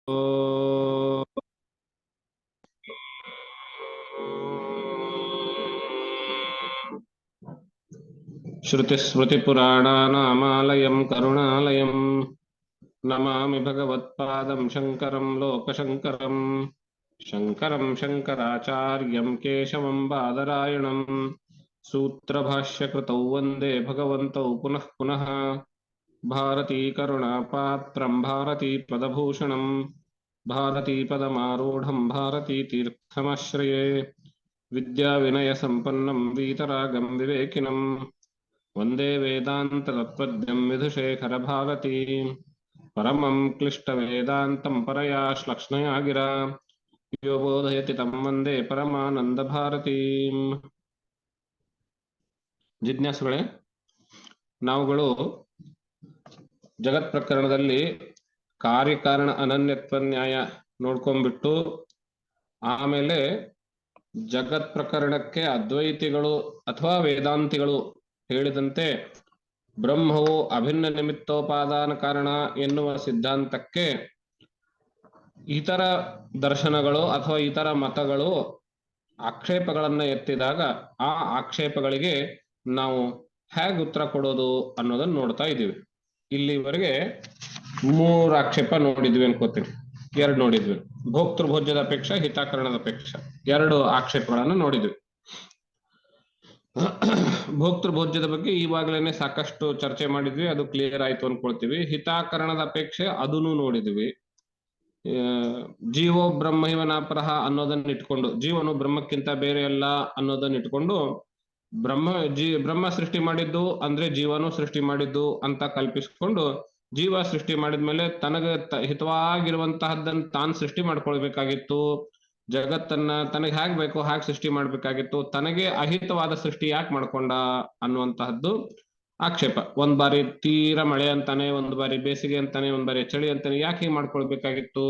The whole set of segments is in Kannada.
श्रुतिस्मृतिपुराणानामालयं करुणालयं नमामि भगवत्पादं शङ्करं लोकशङ्करं शङ्करं शङ्कराचार्यं केशवं बादरायणं सूत्रभाष्यकृतौ वन्दे भगवन्तौ पुनः पुनः भारतीकरुणापात्रं भारतीपदभूषणं भारतीपदमारूढं भारतीतीर्थमाश्रये विद्याविनयसम्पन्नं वीतरागं विवेकिनं वन्दे वेदान्ततत्त्वज्ञं विधुशेखरभारतीं परमं क्लिष्टवेदान्तं परया श्लक्ष्णया गिरा यो बोधयति तं वन्दे परमानन्दभारतीम्. ಜಿಜ್ಞಾಸುಗಳೇ, ನಾವುಗಳು ಜಗತ್ ಪ್ರಕರಣದಲ್ಲಿ ಕಾರ್ಯಕಾರಣ ಅನನ್ಯತ್ವ ನ್ಯಾಯ ನೋಡ್ಕೊಂಡ್ಬಿಟ್ಟು ಆಮೇಲೆ ಜಗತ್ ಪ್ರಕರಣಕ್ಕೆ ಅದ್ವೈತಿಗಳು ಅಥವಾ ವೇದಾಂತಿಗಳು ಹೇಳಿದಂತೆ ಬ್ರಹ್ಮವು ಅಭಿನ್ನ ನಿಮಿತ್ತೋಪಾದಾನ ಕಾರಣ ಎನ್ನುವ ಸಿದ್ಧಾಂತಕ್ಕೆ ಇತರ ದರ್ಶನಗಳು ಅಥವಾ ಇತರ ಮತಗಳು ಆಕ್ಷೇಪಗಳನ್ನ ಎತ್ತಿದಾಗ ಆ ಆಕ್ಷೇಪಗಳಿಗೆ ನಾವು ಹೇಗೆ ಉತ್ತರ ಕೊಡೋದು ಅನ್ನೋದನ್ನ ನೋಡ್ತಾ ಇದ್ದೀವಿ. ಇಲ್ಲಿವರೆಗೆ 3 ಆಕ್ಷೇಪ ನೋಡಿದ್ವಿ ಅನ್ಕೋತೀನಿ, 2 ನೋಡಿದ್ವಿ. ಭೋಕ್ತೃಭೋಜ್ಯದ ಅಪೇಕ್ಷೆ, ಹಿತಾಕರಣದ ಅಪೇಕ್ಷೆ, 2 ಆಕ್ಷೇಪಗಳನ್ನು ನೋಡಿದ್ವಿ. ಭೋಕ್ತೃಭೋಜ್ಯದ ಬಗ್ಗೆ ಈವಾಗಲೇ ಸಾಕಷ್ಟು ಚರ್ಚೆ ಮಾಡಿದ್ವಿ, ಅದು ಕ್ಲಿಯರ್ ಆಯ್ತು ಅನ್ಕೊಳ್ತೀವಿ. ಹಿತಾಕರಣದ ಅಪೇಕ್ಷೆ ಅದನ್ನು ನೋಡಿದ್ವಿ. ಜೀವೋ ಬ್ರಹ್ಮ ಇವನಾಪರಹ ಅನ್ನೋದನ್ನ ಇಟ್ಕೊಂಡು, ಜೀವನು ಬ್ರಹ್ಮಕ್ಕಿಂತ ಬೇರೆ ಅಲ್ಲ ಅನ್ನೋದನ್ನ ಇಟ್ಕೊಂಡು ಬ್ರಹ್ಮ ಸೃಷ್ಟಿ ಮಾಡಿದ್ದು ಅಂದ್ರೆ ಜೀವನು ಸೃಷ್ಟಿ ಮಾಡಿದ್ದು ಅಂತ ಕಲ್ಪಿಸ್ಕೊಂಡು, ಜೀವ ಸೃಷ್ಟಿ ಮಾಡಿದ್ಮೇಲೆ ತನಗೆ ಹಿತವಾಗಿರುವಂತಹದ್ದನ್ನು ತಾನು ಸೃಷ್ಟಿ ಮಾಡ್ಕೊಳ್ಬೇಕಾಗಿತ್ತು. ಜಗತ್ತನ್ನ ತನಗೆ ಹೇಗ್ ಬೇಕೋ ಹಾಗೆ ಸೃಷ್ಟಿ ಮಾಡ್ಬೇಕಾಗಿತ್ತು. ತನಗೆ ಅಹಿತವಾದ ಸೃಷ್ಟಿ ಯಾಕೆ ಮಾಡ್ಕೊಂಡ ಅನ್ನುವಂತಹದ್ದು ಆಕ್ಷೇಪ. ಒಂದ್ ಬಾರಿ ತೀರಾ ಮಳೆ ಅಂತಾನೆ, ಒಂದ್ ಬಾರಿ ಬೇಸಿಗೆ ಅಂತಾನೆ, ಒಂದ್ ಬಾರಿ ಚಳಿ ಅಂತಾನೆ, ಯಾಕೆ ಹೀಗೆ ಮಾಡ್ಕೊಳ್ಬೇಕಾಗಿತ್ತು?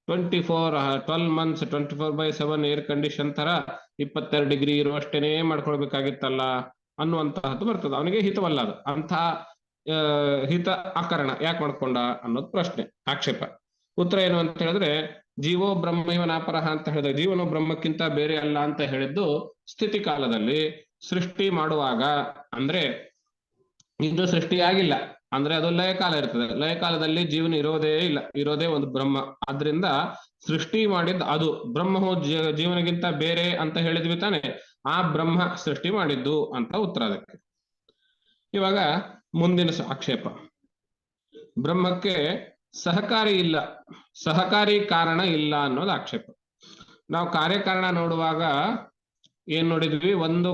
12 months 24/7 ಏರ್ ಕಂಡೀಷನ್ ತರ 22 ಡಿಗ್ರಿ ಇರುವಷ್ಟೇನೆ ಮಾಡ್ಕೊಳ್ಬೇಕಾಗಿತ್ತಲ್ಲ ಅನ್ನುವಂತಹದ್ದು ಬರ್ತದೆ. ಅವನಿಗೆ ಹಿತವಲ್ಲ ಅದು. ಅಂತಹ ಹಿತ ಅಕರಣ ಯಾಕೆ ಮಾಡ್ಕೊಂಡ ಅನ್ನೋದು ಪ್ರಶ್ನೆ, ಆಕ್ಷೇಪ. ಉತ್ತರ ಏನು ಅಂತ ಹೇಳಿದ್ರೆ, ಜೀವೋ ಬ್ರಹ್ಮ ಇವನಾಪರಹ ಅಂತ ಹೇಳಿದ್ರೆ ಜೀವನು ಬ್ರಹ್ಮಕ್ಕಿಂತ ಬೇರೆ ಅಲ್ಲ ಅಂತ ಹೇಳಿದ್ದು ಸ್ಥಿತಿ ಕಾಲದಲ್ಲಿ. ಸೃಷ್ಟಿ ಮಾಡುವಾಗ ಅಂದ್ರೆ ಇದು ಸೃಷ್ಟಿಯಾಗಿಲ್ಲ ಅಂದ್ರೆ ಅದು ಲಯಕಾಲ ಇರ್ತದೆ. ಲಯಕಾಲದಲ್ಲಿ ಜೀವನ ಇರೋದೇ ಇಲ್ಲ, ಇರೋದೇ ಒಂದು ಬ್ರಹ್ಮ. ಆದ್ರಿಂದ ಸೃಷ್ಟಿ ಮಾಡಿದ್ದು ಅದು ಬ್ರಹ್ಮವು ಜೀವನಗಿಂತ ಬೇರೆ ಅಂತ ಹೇಳಿದ್ವಿ ತಾನೆ, ಆ ಬ್ರಹ್ಮ ಸೃಷ್ಟಿ ಮಾಡಿದ್ದು ಅಂತ ಉತ್ತರ ಅದಕ್ಕೆ. ಇವಾಗ ಮುಂದಿನ ಆಕ್ಷೇಪ, ಬ್ರಹ್ಮಕ್ಕೆ ಸಹಕಾರಿ ಇಲ್ಲ, ಸಹಕಾರಿ ಕಾರಣ ಇಲ್ಲ ಅನ್ನೋದು ಆಕ್ಷೇಪ. ನಾವು ಕಾರ್ಯಕಾರಣ ನೋಡುವಾಗ ಏನ್ ನೋಡಿದ್ವಿ? ಒಂದು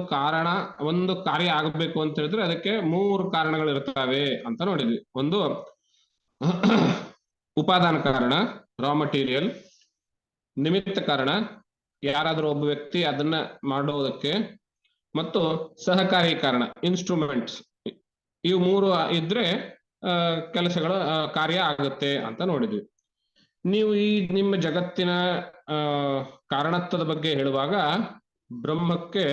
ಕಾರ್ಯ ಆಗಬೇಕು ಅಂತ ಹೇಳಿದ್ರೆ ಅದಕ್ಕೆ 3 ಕಾರಣಗಳು ಇರ್ತವೆ ಅಂತ ನೋಡಿದ್ವಿ. ಒಂದು ಉಪಾದಾನ ಕಾರಣ, ರಾ ಮಟೀರಿಯಲ್. ನಿಮಿತ್ತ ಕಾರಣ, ಯಾರಾದ್ರೂ ಒಬ್ಬ ವ್ಯಕ್ತಿ ಅದನ್ನ ಮಾಡೋದಕ್ಕೆ. ಮತ್ತು ಸಹಕಾರಿ ಕಾರಣ, ಇನ್ಸ್ಟ್ರೂಮೆಂಟ್ಸ್. ಇವು 3 ಇದ್ರೆ ಕೆಲಸಗಳ ಕಾರ್ಯ ಆಗುತ್ತೆ ಅಂತ ನೋಡಿದ್ವಿ. ನೀವು ಈ ನಿಮ್ಮ ಜಗತ್ತಿನ ಕಾರಣತ್ವದ ಬಗ್ಗೆ ಹೇಳುವಾಗ ಬ್ರಹ್ಮಕ್ಕೆ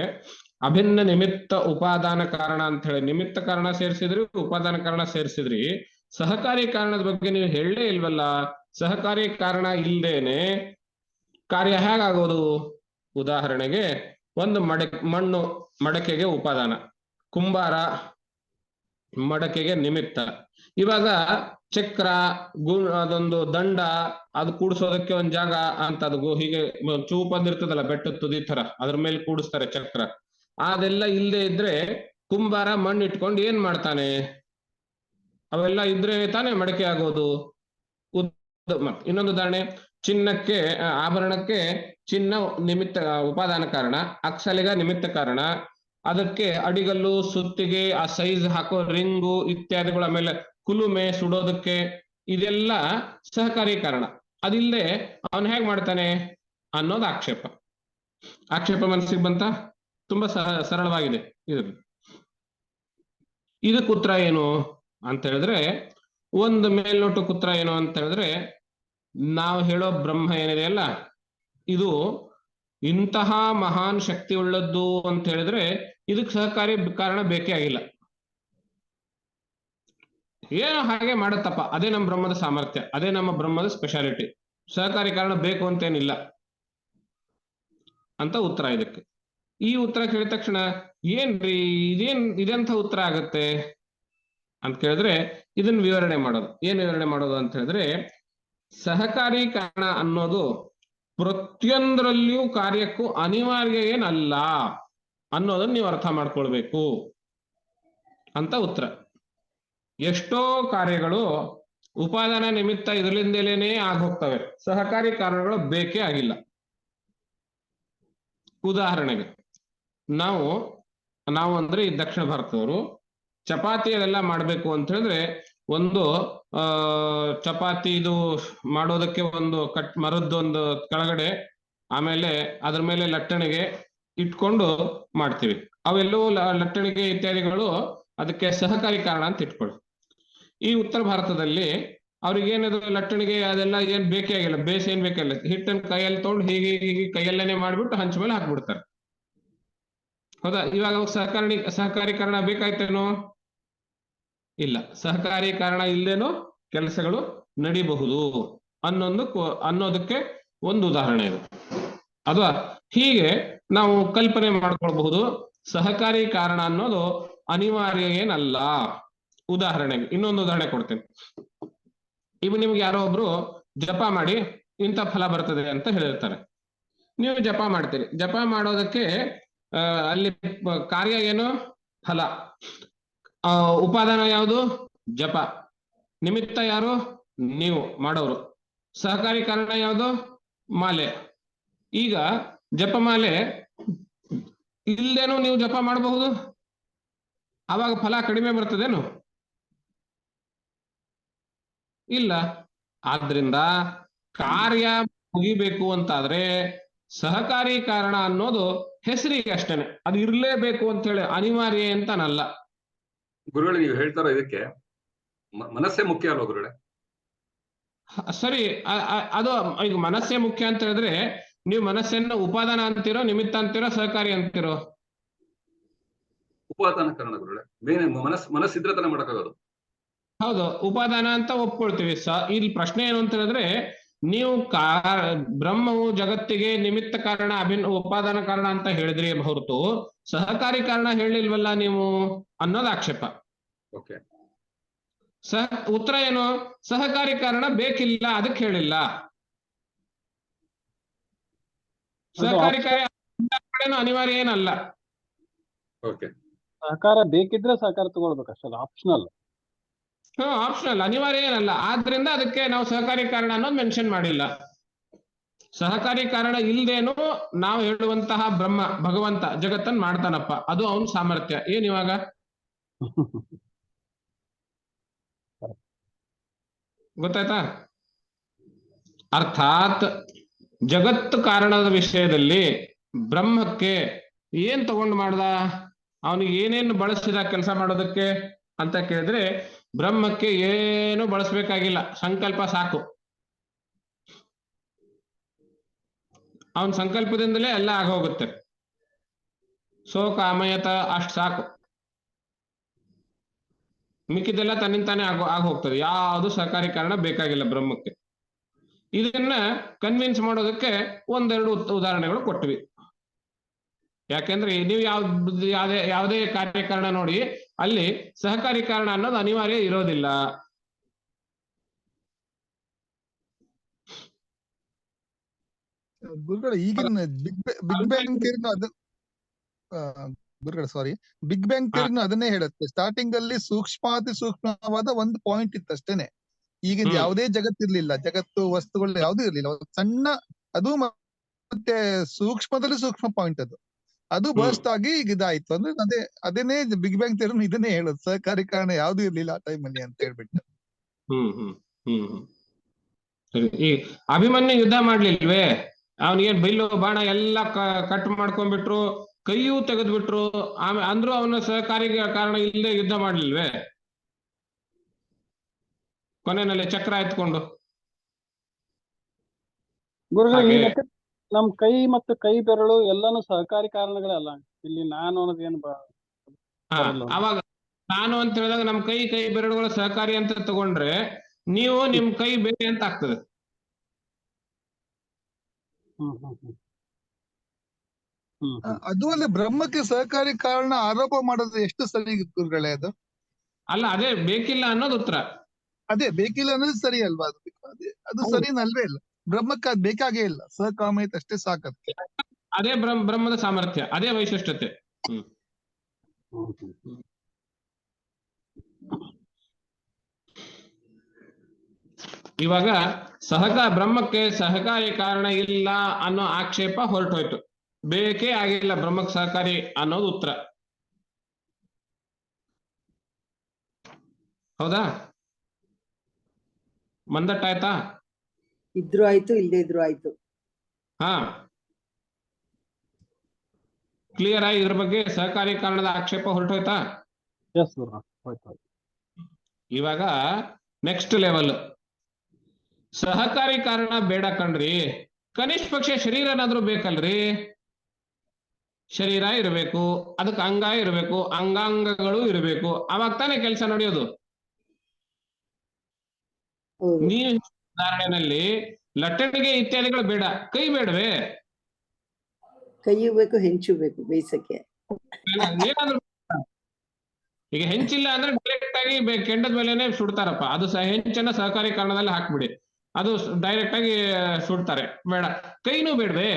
ಅಭಿನ್ನ ನಿಮಿತ್ತ ಉಪಾದಾನ ಕಾರಣ ಅಂತ ಹೇಳಿ, ನಿಮಿತ್ತ ಕಾರಣ ಸೇರಿಸಿದ್ರಿ, ಉಪಾದಾನ ಕಾರಣ ಸೇರಿಸಿದ್ರಿ, ಸಹಕಾರಿ ಕಾರಣದ ಬಗ್ಗೆ ನೀವು ಹೇಳಲೇ ಇಲ್ವಲ್ಲ. ಸಹಕಾರಿ ಕಾರಣ ಇಲ್ದೇನೆ ಕಾರ್ಯ ಹೇಗಾಗೋದು? ಉದಾಹರಣೆಗೆ, ಒಂದು ಮಣ್ಣು ಮಡಕೆಗೆ ಉಪಾದಾನ, ಕುಂಬಾರ ಮಡಕೆಗೆ ನಿಮಿತ್ತ. ಇವಾಗ ಚಕ್ರ, ಅದೊಂದು ದಂಡ, ಅದು ಕೂಡಿಸೋದಕ್ಕೆ ಒಂದ್ ಜಾಗ ಅಂತ, ಅದು ಹೀಗೆ ಚೂಪಂದಿರ್ತದಲ್ಲ ಬೆಟ್ಟದ ತುದಿ ತರ, ಅದ್ರ ಮೇಲೆ ಕೂಡಿಸ್ತಾರೆ ಚಕ್ರ. ಅದೆಲ್ಲ ಇಲ್ಲದೆ ಇದ್ರೆ ಕುಂಬಾರ ಮಣ್ಣು ಇಟ್ಕೊಂಡು ಏನ್ ಮಾಡ್ತಾನೆ? ಅವೆಲ್ಲ ಇದ್ರೆ ತಾನೇ ಮಡಕೆ ಆಗೋದು. ಇನ್ನೊಂದು ಉದಾಹರಣೆ, ಚಿನ್ನಕ್ಕೆ, ಆಭರಣಕ್ಕೆ ಚಿನ್ನ ನಿಮಿತ್ತ ಉಪಾದಾನ ಕಾರಣ, ಅಕ್ಸಲಿಗ ನಿಮಿತ್ತ ಕಾರಣ. ಅದಕ್ಕೆ ಅಡಿಗಲ್ಲು, ಸುತ್ತಿಗೆ, ಆ ಸೈಜ್ ಹಾಕೋ ರಿಂಗು ಇತ್ಯಾದಿಗಳ ಮೇಲೆ ಕುಲುಮೆ ಸುಡೋದಕ್ಕೆ, ಇದೆಲ್ಲ ಸಹಕಾರಿ ಕಾರಣ. ಅದಿಲ್ಲದೆ ಅವನು ಹೇಗ್ ಮಾಡ್ತಾನೆ ಅನ್ನೋದು ಆಕ್ಷೇಪ. ಆಕ್ಷೇಪ ಮನಸ್ಸಿಗೆ ಬಂತ? ತುಂಬಾ ಸರಳವಾಗಿದೆ. ಇದಕ್ಕೆ ಉತ್ತರ ಏನು ಅಂತ ಹೇಳಿದ್ರೆ, ಒಂದು ಮೇಲ್ನೋಟಕ್ಕೆ ಉತ್ತರ ಏನು ಅಂತ ಹೇಳಿದ್ರೆ, ನಾವು ಹೇಳೋ ಬ್ರಹ್ಮ ಏನಿದೆ ಅಲ್ಲ, ಇದು ಇಂತಹ ಮಹಾನ್ ಶಕ್ತಿ ಉಳ್ಳದ್ದು ಅಂತ ಹೇಳಿದ್ರೆ ಇದಕ್ಕೆ ಸಹಕಾರಿ ಕಾರಣ ಬೇಕೇ ಆಗಿಲ್ಲ. ಏನೋ ಹಾಗೆ ಮಾಡತ್ತಪ್ಪ, ಅದೇ ನಮ್ಮ ಬ್ರಹ್ಮದ ಸಾಮರ್ಥ್ಯ, ಅದೇ ನಮ್ಮ ಬ್ರಹ್ಮದ ಸ್ಪೆಷಾಲಿಟಿ. ಸಹಕಾರಿ ಕಾರಣ ಬೇಕು ಅಂತೇನಿಲ್ಲ ಅಂತ ಉತ್ತರ ಇದಕ್ಕೆ. ಈ ಉತ್ತರ ಕೇಳಿದ ತಕ್ಷಣ ಏನ್ರಿ ಇದೆಂಥ ಉತ್ತರ ಆಗತ್ತೆ ಅಂತ ಕೇಳಿದ್ರೆ ಇದನ್ನ ವಿವರಣೆ ಮಾಡೋದು. ಏನ್ ವಿವರಣೆ ಮಾಡೋದು ಅಂತ ಹೇಳಿದ್ರೆ, ಸಹಕಾರಿ ಕಾರಣ ಅನ್ನೋದು ಪ್ರತಿಯೊಂದರಲ್ಲಿಯೂ ಕಾರ್ಯಕ್ಕೂ ಅನಿವಾರ್ಯ ಏನಲ್ಲ ಅನ್ನೋದನ್ನ ನೀವು ಅರ್ಥ ಮಾಡ್ಕೊಳ್ಬೇಕು ಅಂತ ಉತ್ತರ. ಎಷ್ಟೋ ಕಾರ್ಯಗಳು ಉಪಾದಾನ ನಿಮಿತ್ತ ಇದರಿಂದಲೇನೆ ಆಗೋಗ್ತವೆ, ಸಹಕಾರಿ ಕಾರಣಗಳು ಬೇಕೇ ಆಗಿಲ್ಲ. ಉದಾಹರಣೆಗೆ ನಾವು ಅಂದ್ರೆ ಈ ದಕ್ಷಿಣ ಭಾರತದವರು ಚಪಾತಿ ಅದೆಲ್ಲ ಮಾಡ್ಬೇಕು ಅಂತ ಹೇಳಿದ್ರೆ ಒಂದು ಚಪಾತಿ ಇದು ಮಾಡೋದಕ್ಕೆ ಒಂದು ಮರದ್ದೊಂದು ಕೆಳಗಡೆ, ಆಮೇಲೆ ಅದ್ರ ಮೇಲೆ ಲಟ್ಟಣಿಗೆ ಇಟ್ಕೊಂಡು ಮಾಡ್ತೀವಿ. ಅವೆಲ್ಲವೂ ಲಟ್ಟಣಿಗೆ ಇತ್ಯಾದಿಗಳು ಅದಕ್ಕೆ ಸಹಕಾರಿ ಕಾರಣ ಅಂತ ಇಟ್ಕೊಳ್ಳಿ. ಈ ಉತ್ತರ ಭಾರತದಲ್ಲಿ ಅವ್ರಿಗೆ ಏನದು ಲಟ್ಟಣಿಗೆ ಅದೆಲ್ಲ ಏನ್ ಬೇಕೇ ಆಗಿಲ್ಲ, ಬೇಸ್ ಏನ್ ಬೇಕಿಲ್ಲ, ಹಿಟ್ಟನ್ನು ಕೈಯಲ್ಲಿ ತಗೊಂಡು ಹೀಗೆ ಕೈಯಲ್ಲೇನೆ ಮಾಡ್ಬಿಟ್ಟು ಹಂಚ ಮೇಲೆ ಹಾಕ್ಬಿಡ್ತಾರೆ. ಹೌದಾ? ಇವಾಗ ಸಹಕಾರಿ ಕಾರಣ ಬೇಕಾಯ್ತೇನೋ? ಇಲ್ಲ. ಸಹಕಾರಿ ಕಾರಣ ಇಲ್ದೇನೋ ಕೆಲಸಗಳು ನಡಿಬಹುದು ಅನ್ನೋದಕ್ಕೆ ಒಂದು ಉದಾಹರಣೆ ಇದು. ಅಥವಾ ಹೀಗೆ ನಾವು ಕಲ್ಪನೆ ಮಾಡ್ಕೊಳ್ಬಹುದು, ಸಹಕಾರಿ ಕಾರಣ ಅನ್ನೋದು ಅನಿವಾರ್ಯ ಏನಲ್ಲ. ಉದಾಹರಣೆಗೆ ಇನ್ನೊಂದು ಉದಾಹರಣೆ ಕೊಡ್ತೇನೆ. ಇವು ನಿಮ್ಗೆ ಯಾರೋ ಒಬ್ರು ಜಪ ಮಾಡಿ ಇಂಥ ಫಲ ಬರ್ತದೆ ಅಂತ ಹೇಳಿರ್ತಾರೆ. ನೀವು ಜಪ ಮಾಡ್ತೀರಿ. ಜಪ ಮಾಡೋದಕ್ಕೆ ಅಲ್ಲಿ ಕಾರ್ಯ ಏನು? ಫಲ. ಉಪಾದಾನ ಯಾವುದು? ಜಪ. ನಿಮಿತ್ತ ಯಾರು? ನೀವು ಮಾಡೋರು. ಸಹಕಾರಿ ಕಾರಣ ಯಾವುದು? ಮಾಲೆ. ಈಗ ಜಪಮಾಲೆ ಇಲ್ದೇನು ನೀವು ಜಪ ಮಾಡಬಹುದು? ಆವಾಗ ಫಲ ಕಡಿಮೆ ಬರ್ತದೇನು? ಇಲ್ಲ. ಆದ್ರಿಂದ ಕಾರ್ಯ ಮುಗಿಬೇಕು ಅಂತಾದ್ರೆ ಸಹಕಾರಿ ಕಾರಣ ಅನ್ನೋದು ಹೆಸರಿಗೆ ಅಷ್ಟೇನೆ, ಅದು ಇರ್ಲೇಬೇಕು ಅಂತ ಹೇಳಿ ಅನಿವಾರ್ಯ ಅಂತಾನಲ್ಲ. ಗುರುಗಳೇ, ನೀವು ಹೇಳ್ತಾರೋ ಇದಕ್ಕೆ ಮನಸ್ಸೇ ಮುಖ್ಯ ಅಲ್ವಾ ಗುರುಗಳೇ? ಸರಿ, ಅದು ಈಗ ಮನಸ್ಸೇ ಮುಖ್ಯ ಅಂತ ಹೇಳಿದ್ರೆ ನೀವು ಮನಸ್ಸನ್ನ ಉಪಾದಾನ ಅಂತೀರೋ, ನಿಮಿತ್ತ ಅಂತೀರೋ, ಸಹಕಾರಿ ಅಂತೀರೋ? ಉಪಾದಾನ ಕಾರಣ ಗುರುಗಳೇ. ಬೇರೆ ಮನಸ್ಸಿದ್ರೆ ತಾನೇ ಮಾಡಕ್ಕಾಗೋದು. ಹೌದು, ಉಪಾದಾನ ಅಂತ ಒಪ್ಕೊಳ್ತೀವಿ. ಇಲ್ಲಿ ಪ್ರಶ್ನೆ ಏನು ಅಂತ ಹೇಳಿದ್ರೆ, ನೀವು ಬ್ರಹ್ಮವು ಜಗತ್ತಿಗೆ ನಿಮಿತ್ತ ಕಾರಣ ಉಪಾದಾನ ಕಾರಣ ಅಂತ ಹೇಳಿದ್ರಿ ಹೊರತು ಸಹಕಾರಿ ಕಾರಣ ಹೇಳಿಲ್ವಲ್ಲ ನೀವು ಅನ್ನೋದು ಆಕ್ಷೇಪ. ಓಕೆ. ಉತ್ತರ ಏನು? ಸಹಕಾರಿ ಕಾರಣ ಬೇಕಿಲ್ಲ, ಅದಕ್ಕೆ ಹೇಳಿಲ್ಲ. ಸಹಕಾರಿ ಕಾರ್ಯ ಅನಿವಾರ್ಯ ಏನಲ್ಲ. ಓಕೆ. ಸಹಕಾರ ಬೇಕಿದ್ರೆ ಸಹಕಾರ ತಗೊಳ್ಬೇಕಷ್ಟಲ್ಲ, ಆಪ್ಷನಲ್. ಆಪ್ಷನಲ್, ಅನಿವಾರ್ಯ ಏನಲ್ಲ. ಆದ್ರಿಂದ ಅದಕ್ಕೆ ನಾವು ಸಹಕಾರಿ ಕಾರಣ ಅನ್ನೋದು ಮೆನ್ಷನ್ ಮಾಡಿಲ್ಲ. ಸಹಕಾರಿ ಕಾರಣ ಇಲ್ದೇನು ನಾವು ಹೇಳುವಂತಹ ಬ್ರಹ್ಮ ಭಗವಂತ ಜಗತ್ತನ್ನು ಮಾಡ್ತಾನಪ್ಪ, ಅದು ಅವನ ಸಾಮರ್ಥ್ಯ. ಏನ್ ಇವಾಗ? ಗೊತ್ತಾಯ್ತಾ? ಅರ್ಥಾತ್ ಜಗತ್ತು ಕಾರಣದ ವಿಷಯದಲ್ಲಿ ಬ್ರಹ್ಮಕ್ಕೆ ಏನ್ ತಗೊಂಡು ಮಾಡ್ದ, ಅವನಿಗೆ ಏನೇನು ಬಳಸಿದ ಕೆಲಸ ಮಾಡೋದಕ್ಕೆ ಅಂತ ಕೇಳಿದ್ರೆ ಬ್ರಹ್ಮಕ್ಕೆ ಏನು ಬಳಸಬೇಕಾಗಿಲ್ಲ, ಸಂಕಲ್ಪ ಸಾಕು. ಅವನ ಸಂಕಲ್ಪದಿಂದಲೇ ಎಲ್ಲ ಆಗೋಗುತ್ತೆ. ಕಾಮಯತ ಅಷ್ಟು ಸಾಕು, ಮಿಕ್ಕಿದೆಲ್ಲ ತನ್ನಿಂತಾನೆ ಆಗೋಗ್ತದೆ. ಯಾವುದು ಸಹಕಾರಿ ಕಾರಣ ಬೇಕಾಗಿಲ್ಲ ಬ್ರಹ್ಮಕ್ಕೆ. ಇದನ್ನ ಕನ್ವಿನ್ಸ್ ಮಾಡೋದಕ್ಕೆ ಒಂದೆರಡು ಉದಾಹರಣೆಗಳು ಕೊಟ್ವಿ. ಯಾಕೆಂದ್ರೆ ನೀವು ಯಾವುದೇ ಕಾರ್ಯಕಾರಣ ನೋಡಿ, ಅಲ್ಲಿ ಸಹಕಾರಿ ಕಾರಣ ಅನ್ನೋದು ಅನಿವಾರ್ಯ ಇರೋದಿಲ್ಲ. ಗುರುಗಳು ಈಗಿನ ಬಿಗ್ ಬ್ಯಾಂಗ್ ಥಿಯರಿನು ಅದು ಗುರುಗಳು ಸಾರಿ ಬಿಗ್ ಬ್ಯಾಂಗ್ ಥಿಯರಿನು ಅದನ್ನೇ ಹೇಳುತ್ತೆ. ಸ್ಟಾರ್ಟಿಂಗ್ ಅಲ್ಲಿ ಸೂಕ್ಷ್ಮಾತಿ ಸೂಕ್ಷ್ಮವಾದ ಒಂದು ಪಾಯಿಂಟ್ ಇತ್ತು ಅಷ್ಟೇನೆ. ಈಗಿನ ಯಾವುದೇ ಜಗತ್ತಿರ್ಲಿಲ್ಲ, ಜಗತ್ತು ವಸ್ತುಗಳು ಯಾವ್ದು ಇರ್ಲಿಲ್ಲ. ಸಣ್ಣ ಅದು ಮತ್ತೆ ಸೂಕ್ಷ್ಮದಲ್ಲಿ ಸೂಕ್ಷ್ಮ ಪಾಯಿಂಟ್ ಅದು ಬರ್ಸ್ಟ್ ಆಗಿ ಈಗ ಇದಾಯ್ತು. ಅಂದ್ರೆ ಅದೇನೇ ಬಿಗ್ ಬ್ಯಾಂಗ್ ಥಿಯರಿ ಇದನ್ನೇ ಹೇಳೋದು, ಸಹಕಾರಿ ಕಾರಣ ಯಾವ್ದು ಇರ್ಲಿಲ್ಲ ಆ ಟೈಮಲ್ಲಿ ಅಂತ ಹೇಳ್ಬಿಟ್ಟು. ಈ ಅಭಿಮನ್ಯು ಯುದ್ಧ ಮಾಡ್ಲಿಲ್ವೇ? ಅವನಿಗೇನ್ ಬೈಲು ಬಾಣ ಎಲ್ಲ ಕಟ್ ಮಾಡ್ಕೊಂಡ್ಬಿಟ್ರು, ಕೈಯೂ ತೆಗೆದ್ಬಿಟ್ರು, ಆಮೇಲೆ ಅಂದ್ರೂ ಅವನ ಸಹಕಾರಿ ಕಾರಣ ಇಲ್ಲದೆ ಯುದ್ಧ ಮಾಡ್ಲಿಲ್ವೇ? ಕೊನೆಯಲ್ಲಿ ಚಕ್ರ ಎತ್ಕೊಂಡು. ನಮ್ ಕೈ ಮತ್ತು ಕೈ ಬೆರಳು ಎಲ್ಲಾನು ಸಹಕಾರಿ ಕಾರಣಗಳಲ್ಲ. ಇಲ್ಲಿ ನಾನು ಅನ್ನೋದೇನು ಅವಾಗ ನಾನು ಅಂತ ಹೇಳಿದಾಗ ನಮ್ ಕೈ ಬೆರಳುಗಳು ಸಹಕಾರಿ ಅಂತ ತಗೊಂಡ್ರೆ ನೀವು ನಿಮ್ ಕೈ ಬೇರೆ ಅಂತ ಆಗ್ತದೆ. ಹ್ಮ್ ಹ್ಮ್ ಹ್ಮ್ ಹ್ಮ್ ಹ್ಮ್ ಅದು ಅಲ್ಲೇ ಬ್ರಹ್ಮಕ್ಕೆ ಸಹಕಾರಿ ಕಾರಣ ಆರೋಪ ಮಾಡೋದು ಎಷ್ಟು ಸರಿ ಗುರುಗಳೇ ಅದು? ಅಲ್ಲ, ಅದೇ ಬೇಕಿಲ್ಲ ಅನ್ನೋದು ಉತ್ತರ. ಅದೇ ಬೇಕಿಲ್ಲ ಅನ್ನೋದು ಸರಿ ಅಲ್ವಾ? ಅದು ಸರಿನಲ್ವೇ ಇಲ್ಲ. ಬ್ರಹ್ಮಕ್ಕೆ ಅದ್ ಬೇಕಾಗೇ ಇಲ್ಲ, ಸಕಾಮಯತೆ ಅಷ್ಟೇ ಸಾಕತ್ತೆ. ಅದೇ ಬ್ರಹ್ಮದ ಸಾಮರ್ಥ್ಯ, ಅದೇ ವೈಶಿಷ್ಟ್ಯತೆ. ಹ್ಮ್ ಹ್ಮ್ ಹ್ಮ್ ಇವಾಗ ಬ್ರಹ್ಮಕ್ಕೆ ಸಹಕಾರಿ ಕಾರಣ ಇಲ್ಲ ಅನ್ನೋ ಆಕ್ಷೇಪ ಹೊರಟೋಯ್ತು. ಬೇಕೇ ಆಗಿಲ್ಲ ಬ್ರಹ್ಮಕ್ಕೆ ಸಹಕಾರಿ ಅನ್ನೋದು ಉತ್ತರ. ಹೌದಾ? ಮಂದಟ್ಟಾಯ್ತಾ? ಇದ್ರು ಆಯ್ತು, ಇಲ್ಲದೆ ಇದ್ರು ಆಯ್ತು. ಹಾ, ಕ್ಲಿಯರ್ ಆಗಿ ಇದ್ರ ಬಗ್ಗೆ ಸಹಕಾರಿ ಕಾರಣದ ಆಕ್ಷೇಪ ಹೊರಟೋಯ್ತಾ? ಎಸ್ ಗುರು, ಹೋಯ್ತು. ಇವಾಗ ನೆಕ್ಸ್ಟ್ ಲೆವೆಲ್, ಸಹಕಾರಿ ಕಾರಣ ಬೇಡ ಕಣ್ರಿ, ಕನಿಷ್ಠ ಪಕ್ಷ ಶರೀರನಾದ್ರೂ ಬೇಕಲ್ರಿ. ಶರೀರ ಇರಬೇಕು, ಅದಕ್ಕೆ ಅಂಗ ಇರಬೇಕು, ಅಂಗಾಂಗಗಳು ಇರಬೇಕು, ಅವಾಗ ತಾನೇ ಕೆಲಸ ನಡೆಯೋದು. ನೀವು ಉದಾಹರಣೆಯಲ್ಲಿ ಲಟ್ಟಣಿಗೆ ಇತ್ಯಾದಿಗಳು ಬೇಡ, ಕೈ ಬೇಡವೇ? ಕೈಯು ಬೇಕು, ಹೆಂಚು ಬೇಕು ಬೇಯಿಸಕ್ಕೆ. ಏನಾದ್ರು ಈಗ ಹೆಂಚಿಲ್ಲ ಅಂದ್ರೆ ಡೈರೆಕ್ಟ್ ಆಗಿ ಕೆಂಡದ ಮೇಲೆನೆ ಸುಡ್ತಾರಪ್ಪ, ಅದು ಹೆಂಚನ್ನ ಸಹಕಾರಿ ಕಾರಣದಲ್ಲಿ ಹಾಕ್ಬಿಡಿ, ಅದು ಡೈರೆಕ್ಟ್ ಆಗಿ ಸುಡ್ತಾರೆ. ಬೇಡ, ಕೈನೂ ಬೇಡವೇ?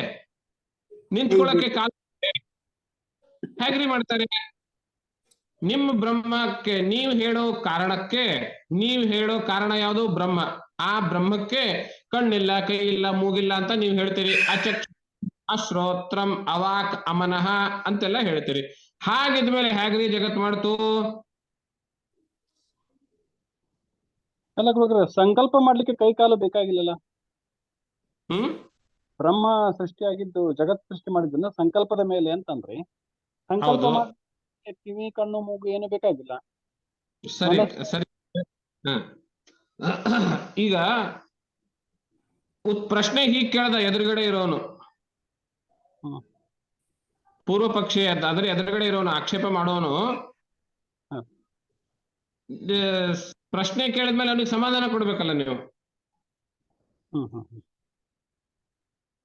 ನಿಂತ್ಕೊಳ್ಳಕ್ಕೆ ಕಾಲು ಹೇಗ್ರಿ ಮಾಡ್ತಾರೆ? ನಿಮ್ಮ ಬ್ರಹ್ಮಕ್ಕೆ ನೀವು ಹೇಳೋ ಕಾರಣಕ್ಕೆ, ನೀವು ಹೇಳೋ ಕಾರಣ ಯಾವುದು? ಬ್ರಹ್ಮ. ಆ ಬ್ರಹ್ಮಕ್ಕೆ ಕಣ್ಣಿಲ್ಲ, ಕೈ ಇಲ್ಲ, ಮೂಗಿಲ್ಲ ಅಂತ ನೀವು ಹೇಳ್ತೀರಿ. ಅಚಕ್ಷು, ಅಶ್ರೋತ್ರಂ, ಅವಾಕ್, ಅಮನಃ ಅಂತೆಲ್ಲ ಹೇಳ್ತೀರಿ. ಹಾಗಿದ್ಮೇಲೆ ಹೇಗ್ರಿ ಜಗತ್ ಮಾಡ್ತು? ಅಲ್ಲ ಗುರುಗಳೇ, ಸಂಕಲ್ಪ ಮಾಡ್ಲಿಕ್ಕೆ ಕೈ ಕಾಲು ಬೇಕಾಗಿಲ್ಲಲ್ಲ. ಬ್ರಹ್ಮ ಸೃಷ್ಟಿಯಾಗಿದ್ದು, ಜಗತ್ ಸೃಷ್ಟಿ ಮಾಡಿದ್ದನ್ನ ಸಂಕಲ್ಪದ ಮೇಲೆ ಅಂತಂದ್ರಿ. ಸಂಕಲ್ಪ ಮಾಡ್ಲಿಕ್ಕೆ ಕಿವಿ, ಕಣ್ಣು, ಮೂಗು ಏನು ಬೇಕಾಗಿಲ್ಲ. ಸರಿ ಸರಿ. ಈಗ ಪ್ರಶ್ನೆ ಹೀಗ್ ಕೇಳ್ದ ಎದುರುಗಡೆ ಇರೋನು, ಪೂರ್ವ ಪಕ್ಷಿ ಅದ್ರ ಎದುರುಗಡೆ ಇರೋನು, ಆಕ್ಷೇಪ ಮಾಡೋನು, ಪ್ರಶ್ನೆ ಕೇಳಿದ್ಮೇಲೆ ಅವನಿಗೆ ಸಮಾಧಾನ ಕೊಡ್ಬೇಕಲ್ಲ ನೀವು.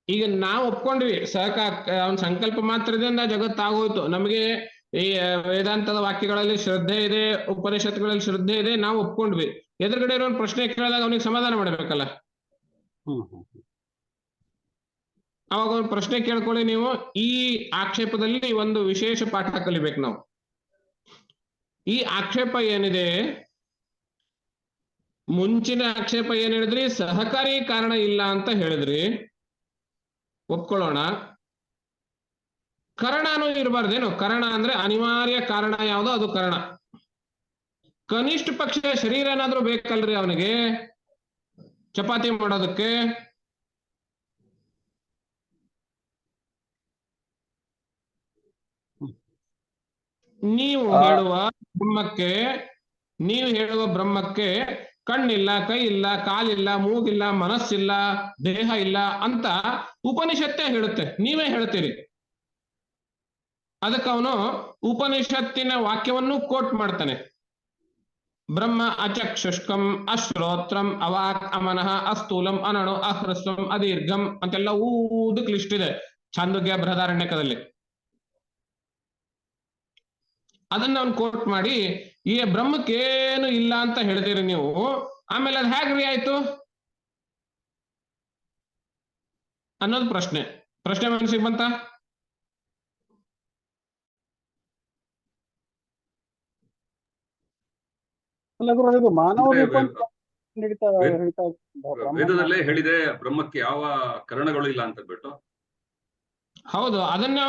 ಈಗ ನಾವು ಒಪ್ಕೊಂಡ್ವಿ, ಅವನ ಸಂಕಲ್ಪ ಮಾತ್ರದಿಂದ ಜಗತ್ತಾಗೋಯ್ತು. ನಮಗೆ ಈ ವೇದಾಂತದ ವಾಕ್ಯಗಳಲ್ಲಿ ಶ್ರದ್ಧೆ ಇದೆ, ಉಪನಿಷತ್ಗಳಲ್ಲಿ ಶ್ರದ್ಧೆ ಇದೆ, ನಾವು ಒಪ್ಕೊಂಡ್ವಿ. ಎದುರುಗಡೆ ಇರೋನ್ ಪ್ರಶ್ನೆ ಕೇಳಿದಾಗ ಅವನಿಗೆ ಸಮಾಧಾನ ಮಾಡ್ಬೇಕಲ್ಲ. ಅವಾಗ ಒಂದು ಪ್ರಶ್ನೆ ಕೇಳ್ಕೊಳ್ಳಿ ನೀವು. ಈ ಆಕ್ಷೇಪದಲ್ಲಿ ಒಂದು ವಿಶೇಷ ಪಾಠ ಕಲಿಬೇಕು ನಾವು. ಈ ಆಕ್ಷೇಪ ಏನಿದೆ, ಮುಂಚಿನ ಆಕ್ಷೇಪ ಏನ್ ಹೇಳಿದ್ರಿ? ಸಹಕಾರಿ ಕಾರಣ ಇಲ್ಲ ಅಂತ ಹೇಳಿದ್ರಿ, ಒಪ್ಕೊಳ್ಳೋಣ. ಕರಣನೂ ಇರಬಾರ್ದೇನು? ಕರಣ ಅಂದ್ರೆ ಅನಿವಾರ್ಯ ಕಾರಣ ಯಾವುದು? ಅದು ಕರಣ. ಕನಿಷ್ಠ ಪಕ್ಷ ಶರೀರ ಏನಾದ್ರೂ ಬೇಕಲ್ರಿ ಅವನಿಗೆ ಚಪಾತಿ ಮಾಡೋದಕ್ಕೆ? ನೀವು ಹೇಳುವ ಬ್ರಹ್ಮಕ್ಕೆ ಕಣ್ಣಿಲ್ಲ, ಕೈ ಇಲ್ಲ, ಕಾಲಿಲ್ಲ, ಮೂಗಿಲ್ಲ, ಮನಸ್ಸಿಲ್ಲ, ದೇಹ ಇಲ್ಲ ಅಂತ ಉಪನಿಷತ್ತೇ ಹೇಳುತ್ತೆ, ನೀವೇ ಹೇಳ್ತೀರಿ. ಅದಕ್ಕೆ ಅವನು ಉಪನಿಷತ್ತಿನ ವಾಕ್ಯವನ್ನು ಕೋಟ್ ಮಾಡ್ತಾನೆ. ಬ್ರಹ್ಮ ಅಚಕ್ಷುಷ್ಕಂ, ಅಶ್ರೋತ್ರಂ, ಅವಾಕ್, ಅಮನಃ, ಅಸ್ಥೂಲಂ, ಅನಣು, ಅಹ್ರಸ್ವಂ, ಅದೀರ್ಘಂ ಅಂತೆಲ್ಲ ಊದಕ್ ಲಿಸ್ಟ್ ಇದೆ ಛಾಂದೋಗ್ಯ ಬೃಹದಾರಣ್ಯಕದಲ್ಲಿ. ಅದನ್ನ ಅವ್ನು ಕೋಟ್ ಮಾಡಿ, ಈ ಬ್ರಹ್ಮಕ್ಕೇನು ಇಲ್ಲ ಅಂತ ಹೇಳ್ತೀರಿ ನೀವು, ಆಮೇಲೆ ಅದು ಹೇಗ್ರಿ ಆಯ್ತು ಅನ್ನೋದು ಪ್ರಶ್ನೆ ಮನಸ್ಸಿಗೆ ಬಂತ? ವೇದದಲ್ಲೇ ಹೇಳಿದೆ ಬ್ರಹ್ಮಕ್ಕೆ ಯಾವ ಕರಣಗಳು ಇಲ್ಲ ಅಂತ ಬಿಟ್ಟು. ಹೌದು, ಅದನ್ನೇ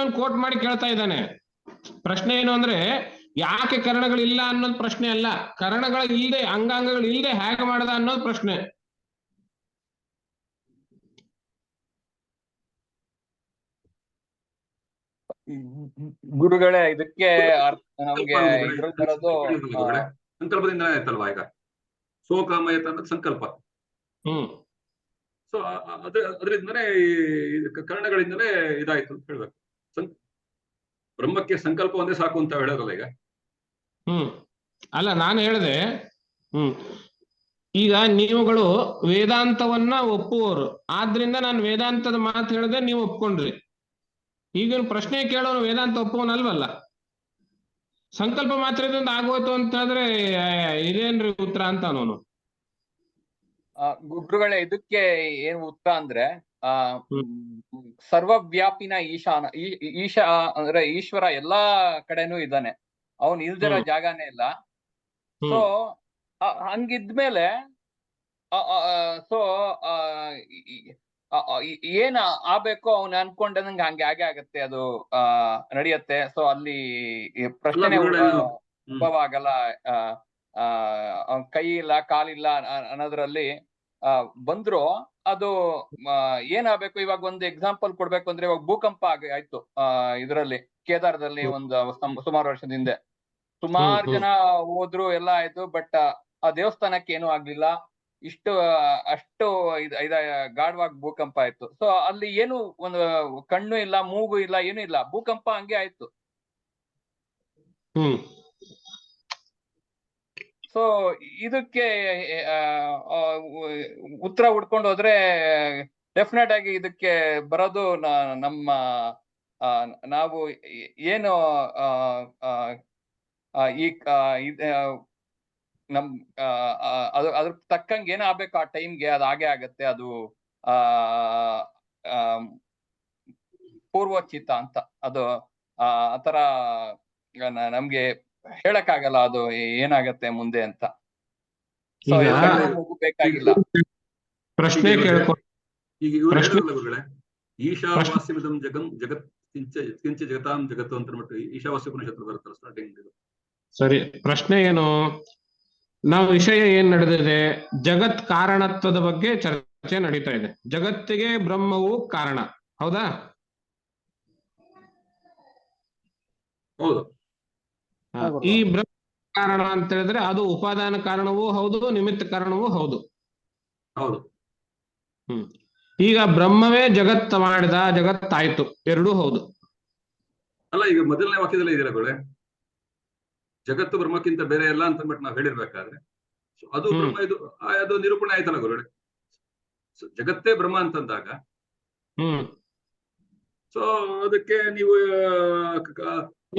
ಅವನು ಕೋಟ್ ಮಾಡಿ ಕೇಳ್ತಾ ಇದ್ದಾನೆ. ಪ್ರಶ್ನೆ ಏನು ಅಂದ್ರೆ, ಯಾಕೆ ಕರಣಗಳಿಲ್ಲ ಅನ್ನೋದು ಪ್ರಶ್ನೆ ಅಲ್ಲ, ಕರಣಗಳು ಇಲ್ಲದೆ, ಅಂಗಾಂಗಗಳು ಇಲ್ಲದೆ ಹೇಗೆ ಮಾಡದ ಅನ್ನೋದು ಪ್ರಶ್ನೆ. ಗುರುಗಳೇ, ಇದಕ್ಕೆ ನಮ್ಗೆ ಬರೋದು ಸಂಕಲ್ಪದಿಂದಲೇ ಆಯ್ತಲ್ವಾ? ಈಗ ಸೋಕಾಮಯತ ಅಂದ್ರೆ ಸಂಕಲ್ಪ. ಸೊ ಅದರಿಂದಲೇ ಕರಣಗಳಿಂದಲೇ ಇದಾಯ್ತು ಅಂತ ಹೇಳ್ಬೇಕು. ಬ್ರಹ್ಮಕ್ಕೆ ಸಂಕಲ್ಪ ಒಂದೇ ಸಾಕು ಅಂತ ಹೇಳೋದಲ್ಲ ಈಗ. ಅಲ್ಲ, ನಾನು ಹೇಳಿದೆ ಈಗ ನೀವುಗಳು ವೇದಾಂತವನ್ನ ಒಪ್ಪುವವರು, ಆದ್ರಿಂದ ನಾನು ವೇದಾಂತದ ಮಾತು ಹೇಳಿದೆ, ನೀವು ಒಪ್ಕೊಂಡ್ರಿ. ಈಗಿನ ಪ್ರಶ್ನೆ ಕೇಳೋನು ವೇದಾಂತ ಒಪ್ಪುವನಲ್ವಲ್ಲ. ಸಂಕಲ್ಪ ಮಾತ್ರದಿಂದ ಆಗೋಯ್ತು ಅಂತ ಹೇಳಿದ್ರೆ ಇದೇನ್ರಿ ಉತ್ತರ ಅಂತ ಅವನು. ಗುರುಗಳೇ, ಇದಕ್ಕೆ ಏನ್ ಉತ್ತರ ಅಂದ್ರೆ ಸರ್ವವ್ಯಾಪಿನ ಈಶಾನ, ಈಶ ಅಂದ್ರೆ ಈಶ್ವರ ಎಲ್ಲಾ ಕಡೆನೂ ಇದ್ದಾನೆ, ಅವನ್ ಇಲ್ದಿರೋ ಜಾಗನೇ ಇಲ್ಲ. ಸೊ ಹಂಗಿದ್ಮೇಲೆ ಸೊ ಏನ್ ಆಗ್ಬೇಕು ಅವ್ನು ಅನ್ಕೊಂಡಂಗೆ ಹಂಗೆ ಹಾಗೆ ಆಗತ್ತೆ, ಅದು ನಡೆಯತ್ತೆ. ಸೊ ಅಲ್ಲಿ ಪ್ರಶ್ನೆ ಉದ್ಭವ ಆಗಲ್ಲ. ಕೈ ಇಲ್ಲ ಕಾಲಿಲ್ಲ ಅನ್ನೋದ್ರಲ್ಲಿ ಬಂದ್ರು ಅದು ಏನಾಗ್ಬೇಕು. ಇವಾಗ ಒಂದು ಎಕ್ಸಾಂಪಲ್ ಕೊಡ್ಬೇಕು ಅಂದ್ರೆ, ಇವಾಗ ಭೂಕಂಪ ಆಯ್ತು ಇದರಲ್ಲಿ ಕೇದಾರದಲ್ಲಿ ಒಂದು ಸುಮಾರು ವರ್ಷದ ಹಿಂದೆ. ಸುಮಾರು ಜನ ಹೋದ್ರು, ಎಲ್ಲ ಆಯ್ತು, ಬಟ್ ಆ ದೇವಸ್ಥಾನಕ್ಕೆ ಏನೂ ಆಗ್ಲಿಲ್ಲ. ಅಷ್ಟು ಗಾಢವಾಗಿ ಭೂಕಂಪ ಆಯ್ತು. ಸೊ ಅಲ್ಲಿ ಏನು ಒಂದು ಕಣ್ಣು ಇಲ್ಲ, ಮೂಗು ಇಲ್ಲ, ಏನು ಇಲ್ಲ, ಭೂಕಂಪ ಹಂಗೆ ಆಯ್ತು. ಸೊ ಇದಕ್ಕೆ ಉತ್ತರ ಹುಡ್ಕೊಂಡು ಹೋದ್ರೆ ಡೆಫಿನೆಟ್ ಆಗಿ ಇದಕ್ಕೆ ಬರೋದು ನಮ್ಮ ನಾವು ಏನು ಈ ನಮ್ ಅದ್ರ ತಕ್ಕಂಗೆ ಏನ್ ಆಗ್ಬೇಕು ಆ ಟೈಮ್ಗೆ ಅದು ಹಾಗೆ ಆಗತ್ತೆ. ಅದು ಪೂರ್ವಚಿತ್ತ ಅಂತ, ಅದು ಆತರ ನಮ್ಗೆ ಹೇಳಕ್ಕಾಗಲ್ಲ ಅದು ಏನಾಗತ್ತೆ ಮುಂದೆ ಅಂತ. ಸೊ ಬೇಕಾಗಿಲ್ಲ. ಪ್ರಶ್ನೆ ಕೇಳ್ಕೊ. ಈಗ ಇವ್ರು ಹೇಳಿದ್ರಲ್ಲ ಗುರುಗಳೇ, ಈಶಾವಾಸ್ಯಮಿದಂ ಜಗಂ ಜಗತ್ ಕಿಂಚ ಜಗತಾಂ ಜಗತ್ತು ಅಂತ ಅಂದ್ಬಿಟ್ಟು ಈಶಾವಾಸ್ಯ ಉಪನಿಷತ್ತು ಬರುತ್ತಲ್ಲ ಸ್ಟಾರ್ಟಿಂಗ್. ಸರಿ, ಪ್ರಶ್ನೆ ಏನು? ನಾವು ವಿಷಯ ಏನ್ ನಡೆದಿದೆ, ಜಗತ್ ಕಾರಣತ್ವದ ಬಗ್ಗೆ ಚರ್ಚೆ ನಡೀತಾ ಇದೆ. ಜಗತ್ತಿಗೆ ಬ್ರಹ್ಮವು ಕಾರಣ, ಹೌದಾ? ಹೌದು. ಈ ಬ್ರಹ್ಮ ಕಾರಣ ಅಂತ ಹೇಳಿದ್ರೆ ಅದು ಉಪಾದಾನ ಕಾರಣವೂ ಹೌದು, ನಿಮಿತ್ತ ಕಾರಣವೂ ಹೌದು. ಹೌದು. ಈಗ ಬ್ರಹ್ಮವೇ ಜಗತ್ತು ಮಾಡಿದ, ಜಗತ್ತಾಯ್ತು, ಎರಡೂ ಹೌದು. ಅಲ್ಲ, ಈಗ ಮೊದಲನೇ ವಾಕ್ಯದಲ್ಲೇ ಇದೆಯಲ್ಲ ಗುರುಗಳೇ, ಜಗತ್ತು ಬ್ರಹ್ಮಕ್ಕಿಂತ ಬೇರೆ ಎಲ್ಲ ಅಂತ ಅಂದ್ಬಿಟ್ಟು ನಾವು ಹೇಳಿರ್ಬೇಕಾದ್ರೆ ಅದು ಬ್ರಹ್ಮ, ಇದು ಅದು ನಿರೂಪಣೆ ಆಯ್ತಲ್ಲ ಗುರುಗಳೇ. ಜಗತ್ತೇ ಬ್ರಹ್ಮ ಅಂತಂದಾಗ ಸೊ ಅದಕ್ಕೆ ನೀವು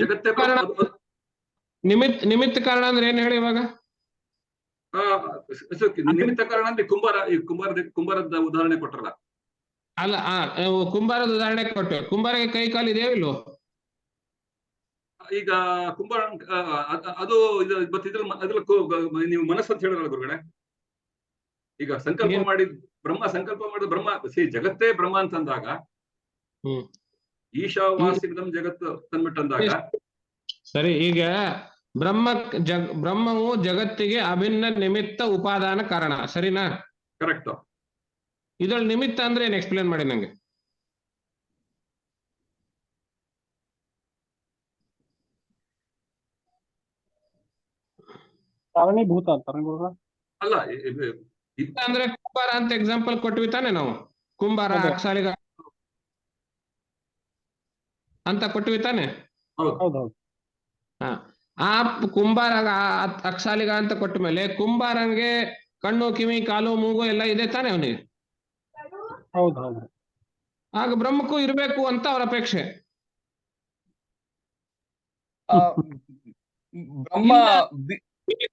ಜಗತ್ತೇ ನಿಮಿತ್ತ ಕಾರಣ ಅಂದ್ರೆ ಏನ್ ಹೇಳಿ ಇವಾಗ? ನಿಮಿತ್ತ ಕಾರಣ ಅಂದ್ರೆ ಕುಂಬಾರದ ಉದಾಹರಣೆ ಕೊಟ್ರಲ್ಲ. ಅಲ್ಲ, ಕುಂಬಾರದ ಉದಾಹರಣೆ ಕೊಟ್ಟು, ಕುಂಬಾರಗೆ ಕೈ ಕಾಲು ಇದೆಯೋ ಇಲ್ವೋ? ಈಗ ಕುಂಬಾರ ಅದು ಅದ್ರಲ್ಲಿ ನೀವು ಮನಸ್ಸು ಅಂತ ಹೇಳಿದ್ರಲ್ಲ ಗುರುಗಳೇ. ಈಗ ಸಂಕಲ್ಪ ಮಾಡಿ ಸಂಕಲ್ಪ ಮಾಡಿದ ಬ್ರಹ್ಮ, ಜಗತ್ತೇ ಬ್ರಹ್ಮ ಅಂತಂದಾಗ ಈಶಾವಾಸ್ಯಮಿದಂ ಜಗತ್ತು ತಂದ್ಬಿಟ್ಟಂದಾಗ ಸರಿ. ಈಗ ಬ್ರಹ್ಮವು ಜಗತ್ತಿಗೆ ಅಭಿನ್ನ ನಿಮಿತ್ತ ಉಪಾದಾನ ಕಾರಣ, ಸರಿನಾ? ಕರೆಕ್ಟ್. ಇದ್ರಲ್ಲಿ ನಿಮಿತ್ತ ಅಂದ್ರೆ ಏನ್ ಎಕ್ಸ್ಪ್ಲೇನ್ ಮಾಡಿ ನಂಗೆ. ಕಾರಣೀಭೂತ ಅಂತಾರೆ ಅಲ್ಲ ಅಂದ್ರೆ ಕುಂಬಾರ ಅಂತ ಎಕ್ಸಾಂಪಲ್ ಕೊಟ್ವಿ ತಾನೆ ನಾವು. ಕುಂಬಾರ ಅಕ್ಸಾಲಿಗ ಅಂತ ಕೊಟ್ವಿ ತಾನೆ. ಆ ಕುಂಬಾರ ಅಕ್ಸಾಲಿಗ ಅಂತ ಕೊಟ್ಟ ಮೇಲೆ ಕುಂಬಾರಂಗೆ ಕಣ್ಣು, ಕಿವಿ, ಕಾಲು, ಮೂಗು ಎಲ್ಲ ಇದೆ ತಾನೆ ಅವನಿಗೆ. ಆಗ ಬ್ರಹ್ಮಕ್ಕೂ ಇರ್ಬೇಕು ಅಂತ ಅವ್ರ ಅಪೇಕ್ಷೆ.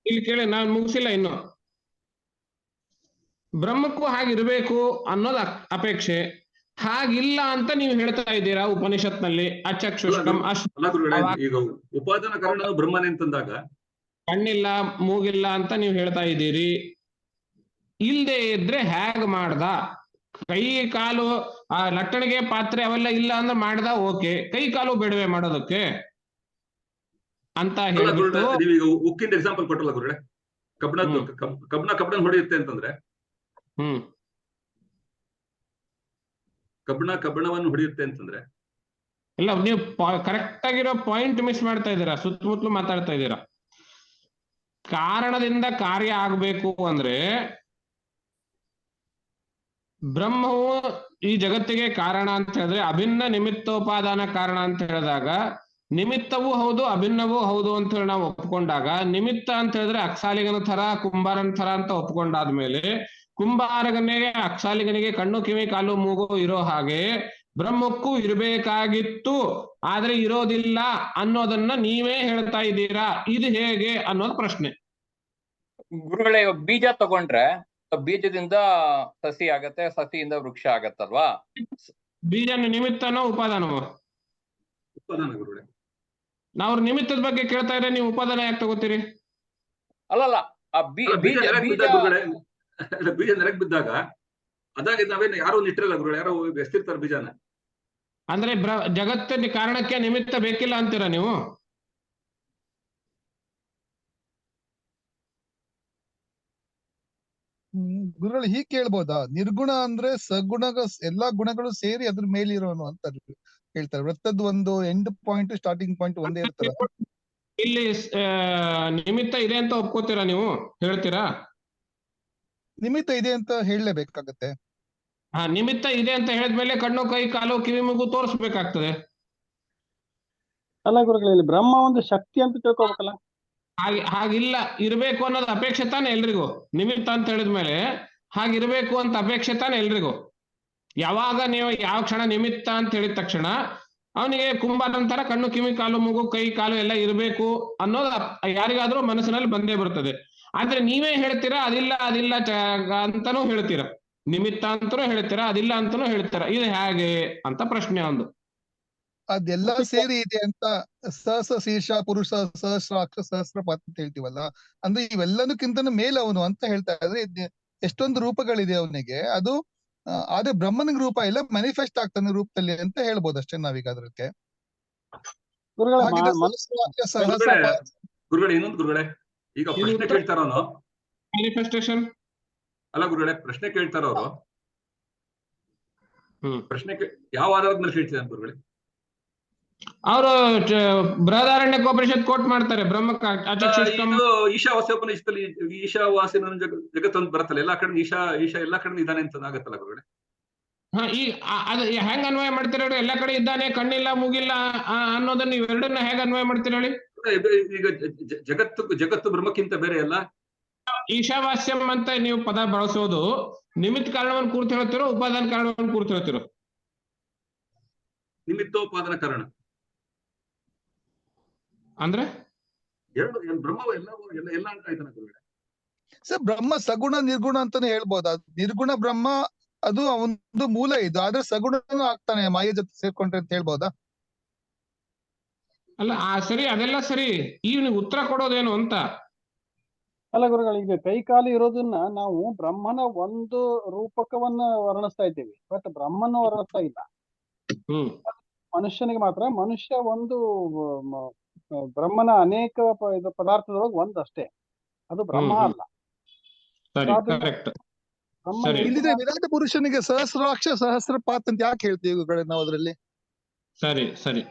ಇಲ್ಲಿ ಕೇಳಿ, ನಾನು ಮುಗಿಸಿಲ್ಲ ಇನ್ನು. ಬ್ರಹ್ಮಕ್ಕೂ ಹಾಗಿರ್ಬೇಕು ಅನ್ನೋದು ಅಪೇಕ್ಷೆ. ಹಾಗಿಲ್ಲ ಅಂತ ನೀವು ಹೇಳ್ತಾ ಇದ್ದೀರಾ ಉಪನಿಷತ್ನಲ್ಲಿ. ಅಚಕ್ಷುಷ್ಕಂ ಈಗ ಉಪಾದಾನ ಕಾರಣ ಬ್ರಹ್ಮನೇ ಅಂತಂದಾಗ ಕಣ್ಣಿಲ್ಲ, ಮೂಗಿಲ್ಲ ಅಂತ ನೀವು ಹೇಳ್ತಾ ಇದ್ದೀರಿ. ಇಲ್ದೇ ಇದ್ರೆ ಹೇಗ್ ಮಾಡ್ದ? ಕೈ ಕಾಲು, ಆ ಲಟ್ಟಣಿಗೆ ಪಾತ್ರೆ ಅವೆಲ್ಲ ಇಲ್ಲ ಅಂದ್ರೆ ಮಾಡ್ದ, ಓಕೆ. ಕೈ ಕಾಲು ಬೇಡವೆ ಮಾಡೋದಕ್ಕೆ ಅಂತ ಹೇಳ್ಬಿಟ್ಟು ನೀವೀಗ ಉಕ್ಕಿಂದ ಎಕ್ಸಾಂಪಲ್ ಕೊಟ್ಟಲ್ಲ ಗುರುಗಳೇ. ಕಬ್ಬಣ ಹೊಡೆಯುತ್ತೆ ಅಂತಂದ್ರೆ ಕಬ್ಬಣವನ್ನು ಹೊಡೆಯುತ್ತೆ ಅಂತಂದ್ರೆ ಇಲ್ಲ, ನೀವು ಕರೆಕ್ಟ್ ಆಗಿರೋ ಪಾಯಿಂಟ್ ಮಿಸ್ ಮಾಡ್ತಾ ಇದ್ದೀರಾ, ಸುತ್ತಮುತ್ತಲು ಮಾತಾಡ್ತಾ ಇದ್ದೀರಾ. ಕಾರಣದಿಂದ ಕಾರ್ಯ ಆಗ್ಬೇಕು ಅಂದ್ರೆ ಬ್ರಹ್ಮವು ಈ ಜಗತ್ತಿಗೆ ಕಾರಣ ಅಂತ ಹೇಳಿದ್ರೆ, ಅಭಿನ್ನ ನಿಮಿತ್ತೋಪಾದಾನ ಕಾರಣ ಅಂತ ಹೇಳಿದಾಗ ನಿಮಿತ್ತವೂ ಹೌದು ಅಭಿನ್ನವೂ ಹೌದು ಅಂತ ಹೇಳಿ ನಾವು ಒಪ್ಕೊಂಡಾಗ, ನಿಮಿತ್ತ ಅಂತ ಹೇಳಿದ್ರೆ ಅಕ್ಸಾಲಿಗನ ಥರ ಕುಂಬಾರನ ಥರ ಅಂತ ಒಪ್ಕೊಂಡಾದ್ಮೇಲೆ, ಕುಂಬಾರಗನಿಗೆ ಅಕ್ಸಾಲಿಗನಿಗೆ ಕಣ್ಣು ಕಿವಿ ಕಾಲು ಮೂಗು ಇರೋ ಹಾಗೆ ಬ್ರಹ್ಮಕ್ಕೂ ಇರಬೇಕಾಗಿತ್ತು, ಆದ್ರೆ ಇರೋದಿಲ್ಲ ಅನ್ನೋದನ್ನ ನೀವೇ ಹೇಳ್ತಾ ಇದ್ದೀರಾ. ಇದು ಹೇಗೆ ಅನ್ನೋದು ಪ್ರಶ್ನೆ. ಗುರುಗಳೇ, ಇವಾಗ ಬೀಜ ತಗೊಂಡ್ರೆ ಬೀಜದಿಂದ ಸಸಿ ಆಗತ್ತೆ, ಸಸಿಯಿಂದ ವೃಕ್ಷ ಆಗತ್ತಲ್ವಾ? ಬೀಜನ ನಿಮಿತ್ತನೋ ಉಪಾದಾನವೋ? ಉಪಾದಾನ ಗುರುಗಳೇ. ನಾವು ನಿಮಿತ್ತದ ಬಗ್ಗೆ ಕೇಳ್ತಾ ಇದ್ರೆ ನೀವು ಉಪಾದಾನ ಯಾಕೆ ತಗೋತೀರಿ? ಅಲ್ಲಲ್ಲ, ಆ ಬೀಜ ಬೀಜ ನೆಲಕ್ಕೆ ಬೀಜ ಬಿದ್ದಾಗ ಗುರುಗಳೇ, ಬೀಜ ನೆಲಕ್ಕೆ ಬಿದ್ದಾಗ ಅದಾಗಿ ನಾವೇನು ಯಾರು ನಿಟ್ಟಿರಲ್ಲ ಗುರುಗಳೇ, ಯಾರೋ ಎಸ್ತಿರ್ತಾರೆ ಬೀಜನ. ಅಂದ್ರೆ ಜಗತ್ತಿನ ಕಾರಣಕ್ಕೆ ನಿಮಿತ್ತ ಬೇಕಿಲ್ಲ ಅಂತೀರಾ ನೀವು? ಗುರುಗಳು ಹೀಗೆ ಕೇಳ್ಬೋದಾ? ನಿರ್ಗುಣ ಅಂದ್ರೆ ಸಗುಣ ಎಲ್ಲಾ ಗುಣಗಳು ಸೇರಿ ಅದ್ರ ಮೇಲಿರೋನು ಅಂತ ಹೇಳ್ತಾರೆ. ವೃತ್ತದ ಒಂದು ಎಂಡ್ ಪಾಯಿಂಟ್ ಸ್ಟಾರ್ಟಿಂಗ್ ಪಾಯಿಂಟ್ ಒಂದೇ ಇರ್ತದೆ. ಇಲ್ಲಿ ನಿಮಿತ್ತ ಇದೆ ಅಂತ ಒಪ್ಕೋತೀರಾ ನೀವು? ಹೇಳ್ತೀರಾ? ನಿಮಿತ್ತ ಇದೆ ಅಂತ ಹೇಳಲೇಬೇಕಾಗತ್ತೆ. ನಿಮಿತ್ತ ಇದೆ ಅಂತ ಹೇಳಿದ್ಮೇಲೆ ಕಣ್ಣು ಕೈ ಕಾಲು ಕಿವಿ ಮೂಗು ತೋರಿಸ್ಬೇಕಾಗ್ತದೆ. ಅಲ್ಲ ಗುರುಗಳೇ, ಇಲ್ಲಿ ಬ್ರಹ್ಮ ಒಂದು ಶಕ್ತಿ ಅಂತ ತಿಳ್ಕೊಬೇಕಲ್ಲ? ಹಾಗಿಲ್ಲ, ಇರ್ಬೇಕು ಅನ್ನೋದು ಅಪೇಕ್ಷೆ ತಾನೆ ಎಲ್ರಿಗೂ. ನಿಮಿತ್ತ ಅಂತ ಹೇಳಿದ್ಮೇಲೆ ಹಾಗಿರ್ಬೇಕು ಅಂತ ಅಪೇಕ್ಷೆ ತಾನೆ ಎಲ್ರಿಗೂ. ಯಾವಾಗ ನೀವು ಯಾವ ಕ್ಷಣ ನಿಮಿತ್ತ ಅಂತ ಹೇಳಿದ ತಕ್ಷಣ ಅವನಿಗೆ ಕುಂಬಾರನ ತರ ಕಣ್ಣು ಕಿವಿ ಕಾಲು ಮೂಗು ಕೈ ಕಾಲು ಎಲ್ಲ ಇರಬೇಕು ಅನ್ನೋದು ಯಾರಿಗಾದ್ರೂ ಮನಸ್ಸಿನಲ್ಲಿ ಬಂದೇ ಬರ್ತದೆ. ಆದ್ರೆ ನೀವೇ ಹೇಳ್ತೀರಾ ಅದಿಲ್ಲ ಅದಿಲ್ಲ ಅಂತಾನೂ ಹೇಳ್ತೀರಾ, ನಿಮಿತ್ತ ಅಂತಾನೂ ಹೇಳ್ತೀರಾ, ಅದಿಲ್ಲ ಅಂತಾನೂ ಹೇಳ್ತೀರಾ. ಇದು ಹೇಗೆ ಅಂತ ಪ್ರಶ್ನೆ ಒಂದು. ಅದೆಲ್ಲ ಸೇರಿ ಇದೆ ಅಂತ ಸಹಸ್ರ ಶೀರ್ಷ ಪುರುಷ ಸಹಸ್ರಾಕ್ಷ ಸಹಸ್ರಪಾತ್ ಅಂತ ಹೇಳ್ತೀವಲ್ಲ, ಅಂದ್ರೆ ಇವೆಲ್ಲದಕ್ಕಿಂತ ಮೇಲೆ ಅವನು ಅಂತ ಹೇಳ್ತಾ ಇದ್ರೆ ಎಷ್ಟೊಂದು ರೂಪಗಳಿದೆ ಅವನಿಗೆ. ಅದು ಆದ್ರೆ ಬ್ರಹ್ಮನಿಗೆ ರೂಪ ಇಲ್ಲ, ಮ್ಯಾನಿಫೆಸ್ಟ್ ಆಗ್ತಾನೆ ರೂಪದಲ್ಲಿ ಅಂತ ಹೇಳ್ಬೋದು ಅಷ್ಟೇ ನಾವೀಗ ಅದಕ್ಕೆ. ಗುರುಗಳೇ, ಗುರುಗಳೇ ಇನ್ನೊಂದು ಗುರುಗಳೇ, ಈಗ ಪ್ರಶ್ನೆ ಕೇಳ್ತಾರವನು ಮ್ಯಾನಿಫೆಸ್ಟೇಷನ್ ಅಲ್ಲ ಗುರುಗಳೇ, ಪ್ರಶ್ನೆ ಕೇಳ್ತಾರವ್ರು. ಪ್ರಶ್ನೆ ಯಾವ ಆಧಾರದ ಮೇಲೆ ಕೇಳ್ತಿದ್ದಾರೆ ಗುರುಗಳೇ? ಅವರು ಬೃಹದಾರಣ್ಯಕೋಪನಿಷತ್ ಕೋಟ್ ಮಾಡ್ತಾರೆ. ಬ್ರಹ್ಮಕ್ಕ ಈಶಾವಾಸ್ಯೋಪನಿಷತ್ತಲ್ಲಿ ಈಶಾವಾಸಿನ ಜಗತ್ತೊಂದು ಬರುತ್ತಲ್ಲ, ಎಲ್ಲಾ ಕಡೆ ಈಶಾ ಎಲ್ಲಾ ಕಡೆ ಇದ್ದಾನೆ ಅಂತ ಆಗತ್ತಲ್ಲ ಗುರುಗಳೇ? ಅದು ಹೆಂಗ್ ಅನ್ವಯ ಮಾಡ್ತೀರ ಹೇಳಿ? ಎಲ್ಲಾ ಕಡೆ ಇದ್ದಾನೆ, ಕಣ್ಣಿಲ್ಲ ಮೂಗಿಲ್ಲ ಅನ್ನೋದನ್ನ ನೀವು ಎರಡನ್ನ ಹೇಗೆ ಅನ್ವಯ ಮಾಡ್ತೀರ ಹೇಳಿ? ಈಗ ಜಗತ್ತು ಬ್ರಹ್ಮಕ್ಕಿಂತ ಬೇರೆ ಅಲ್ಲ. ಈಶಾವಾಸ್ಯಂ ಅಂತ ನೀವು ಪದ ಬಳಸೋದು ನಿಮಿತ್ತ ಕಾರಣವನ್ನು ಕೂರ್ತು ಹೇಳ್ತಿರೋ, ಉಪಾದಾನ ಕಾರಣವನ್ನು ಕೂರ್ತು ಹೇಳ್ತಿರೋ? ನಿಮಿತ್ತೋಪಾದಾನ ಕಾರಣ ಅಂದ್ರೆ ಎರಡು ಬ್ರಹ್ಮವು ಎಲ್ಲ ಅಂತ ಆಯ್ತಾನ ಗುರುಗಳೇ? ಸರ್, ಬ್ರಹ್ಮ ಸಗುಣ ನಿರ್ಗುಣ ಅಂತಾನೆ ಹೇಳ್ಬೋದಾ? ನಿರ್ಗುಣ ಬ್ರಹ್ಮ ಅದು ಒಂದು ಮೂಲ ಇದು, ಆದ್ರೆ ಸಗುಣನೂ ಆಗ್ತಾನೆ ಮಾಯ ಜೊತೆ ಸೇರ್ಕೊಂಡ್ರೆ ಅಂತ ಹೇಳ್ಬೋದಾ? ಅಲ್ಲ ಸರಿ, ಅದೆಲ್ಲ ಸರಿ. ಈಗ ನೀವು ಉತ್ತರ ಕೊಡೋದೇನು ಅಂತ. ಅಲ್ಲ ಗುರುಗಳು, ಈಗ ಕೈ ಕಾಲು ಇರೋದನ್ನ ನಾವು ಬ್ರಹ್ಮನ ಒಂದು ರೂಪಕವನ್ನ ವರ್ಣಿಸ್ತಾ ಇದ್ದೀವಿ, ಬಟ್ ಬ್ರಹ್ಮನ ವರ್ಣಿಸ್ತಾ ಇಲ್ಲ. ಮನುಷ್ಯನಿಗೆ ಮಾತ್ರ. ಮನುಷ್ಯ ಒಂದು ಬ್ರಹ್ಮನ ಅನೇಕ ಪದಾರ್ಥದೊಳಗೆ ಒಂದಷ್ಟೇ, ಅದು ಬ್ರಹ್ಮ ಅಲ್ಲ. ಇಲ್ಲಿದೆ ವಿರಾಟ ಪುರುಷನಿಗೆ ಸಹಸ್ರಾಕ್ಷ ಸಹಸ್ರಪಾತ್ ಅಂತ ಯಾಕೆ ಹೇಳ್ತೀವಿ ನಾವು ಅದ್ರಲ್ಲಿ? ಸರಿ ಸರಿ,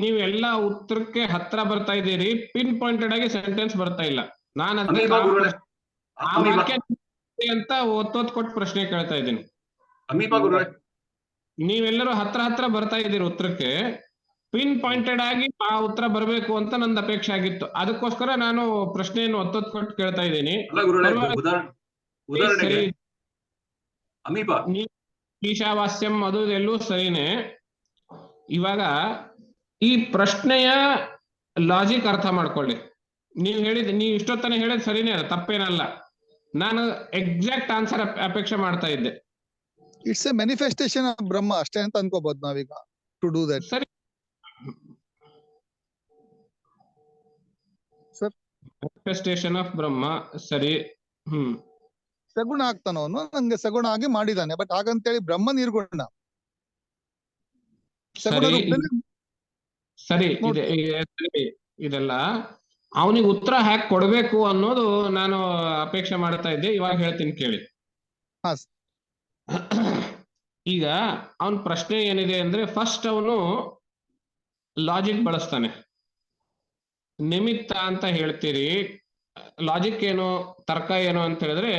ನೀವು ಎಲ್ಲಾ ಉತ್ತರಕ್ಕೆ ಹತ್ರ ಬರ್ತಾ ಇದ್ದೀರಿ, ಪಿನ್ ಪಾಯಿಂಟೆಡ್ ಆಗಿ ಸೆಂಟೆನ್ಸ್ ಬರ್ತಾ ಇಲ್ಲ. ನಾನು ಅಂತ ಒತ್ತೊತ್ತು ಕೊಟ್ಟು ಪ್ರಶ್ನೆ ಕೇಳ್ತಾ ಇದ್ದೀನಿ. ನೀವೆಲ್ಲರೂ ಹತ್ರ ಬರ್ತಾ ಇದ್ದೀರಿ ಉತ್ತರಕ್ಕೆ, ಪಿನ್ ಪಾಯಿಂಟೆಡ್ ಆಗಿ ಆ ಉತ್ತರ ಬರಬೇಕು ಅಂತ ನಂದು ಅಪೇಕ್ಷೆ ಆಗಿತ್ತು. ಅದಕ್ಕೋಸ್ಕರ ನಾನು ಪ್ರಶ್ನೆಯನ್ನು ಒತ್ತೊತ್ತು ಕೊಟ್ಟು ಕೇಳ್ತಾ ಇದ್ದೀನಿ. ಈಶಾವಾಸ್ಯಂ ಅದು ಎಲ್ಲೂ ಸರಿನೇ. ಇವಾಗ ಈ ಪ್ರಶ್ನೆಯ ಲಾಜಿಕ್ ಅರ್ಥ ಮಾಡ್ಕೊಳ್ಳಿ. ನೀವು ಇಷ್ಟೊತ್ತನ ಹೇಳಿದ್ ಸರಿನೇ, ಅದ ತಪ್ಪೇನಲ್ಲ. ನಾನು ಎಕ್ಸಾಕ್ಟ್ ಆನ್ಸರ್ ಅಪೇಕ್ಷೆ ಮಾಡ್ತಾ ಇದ್ದೆ. It's a manifestation of Brahma ಅಷ್ಟೇ ಅಂತ ಅನ್ಕೋಬಹುದು ನಾವೀಗ. To do that. ಸರಿ ಸರ್, ಮ್ಯಾನಿಫೆಸ್ಟೇಷನ್ ಆಫ್ ಬ್ರಹ್ಮ ಸರಿ. ಸಗುಣ ಆಗ್ತಾನ ಅವನು, ನಂಗೆ ಸಗುಣ ಆಗಿ ಮಾಡಿದಾನೆ. ಬಟ್ ಹಾಗಂತೇಳಿ ಬ್ರಹ್ಮ ನಿರ್ಗುಣ ಸರಿ ಇದೆಲ್ಲ ಅವನಿಗೆ ಉತ್ತರ ಹ್ಯಾಕ್ ಕೊಡ್ಬೇಕು ಅನ್ನೋದು ನಾನು ಅಪೇಕ್ಷೆ ಮಾಡ್ತಾ ಇದ್ದೆ. ಇವಾಗ ಹೇಳ್ತೀನಿ ಕೇಳಿ. ಈಗ ಅವನ ಪ್ರಶ್ನೆ ಏನಿದೆ ಅಂದ್ರೆ, ಫಸ್ಟ್ ಅವನು ಲಾಜಿಕ್ ಬಳಸ್ತಾನೆ. ನಿಮಿತ್ತ ಅಂತ ಹೇಳ್ತೀರಿ, ಲಾಜಿಕ್ ಏನು ತರ್ಕ ಏನು ಅಂತ ಹೇಳಿದ್ರೆ,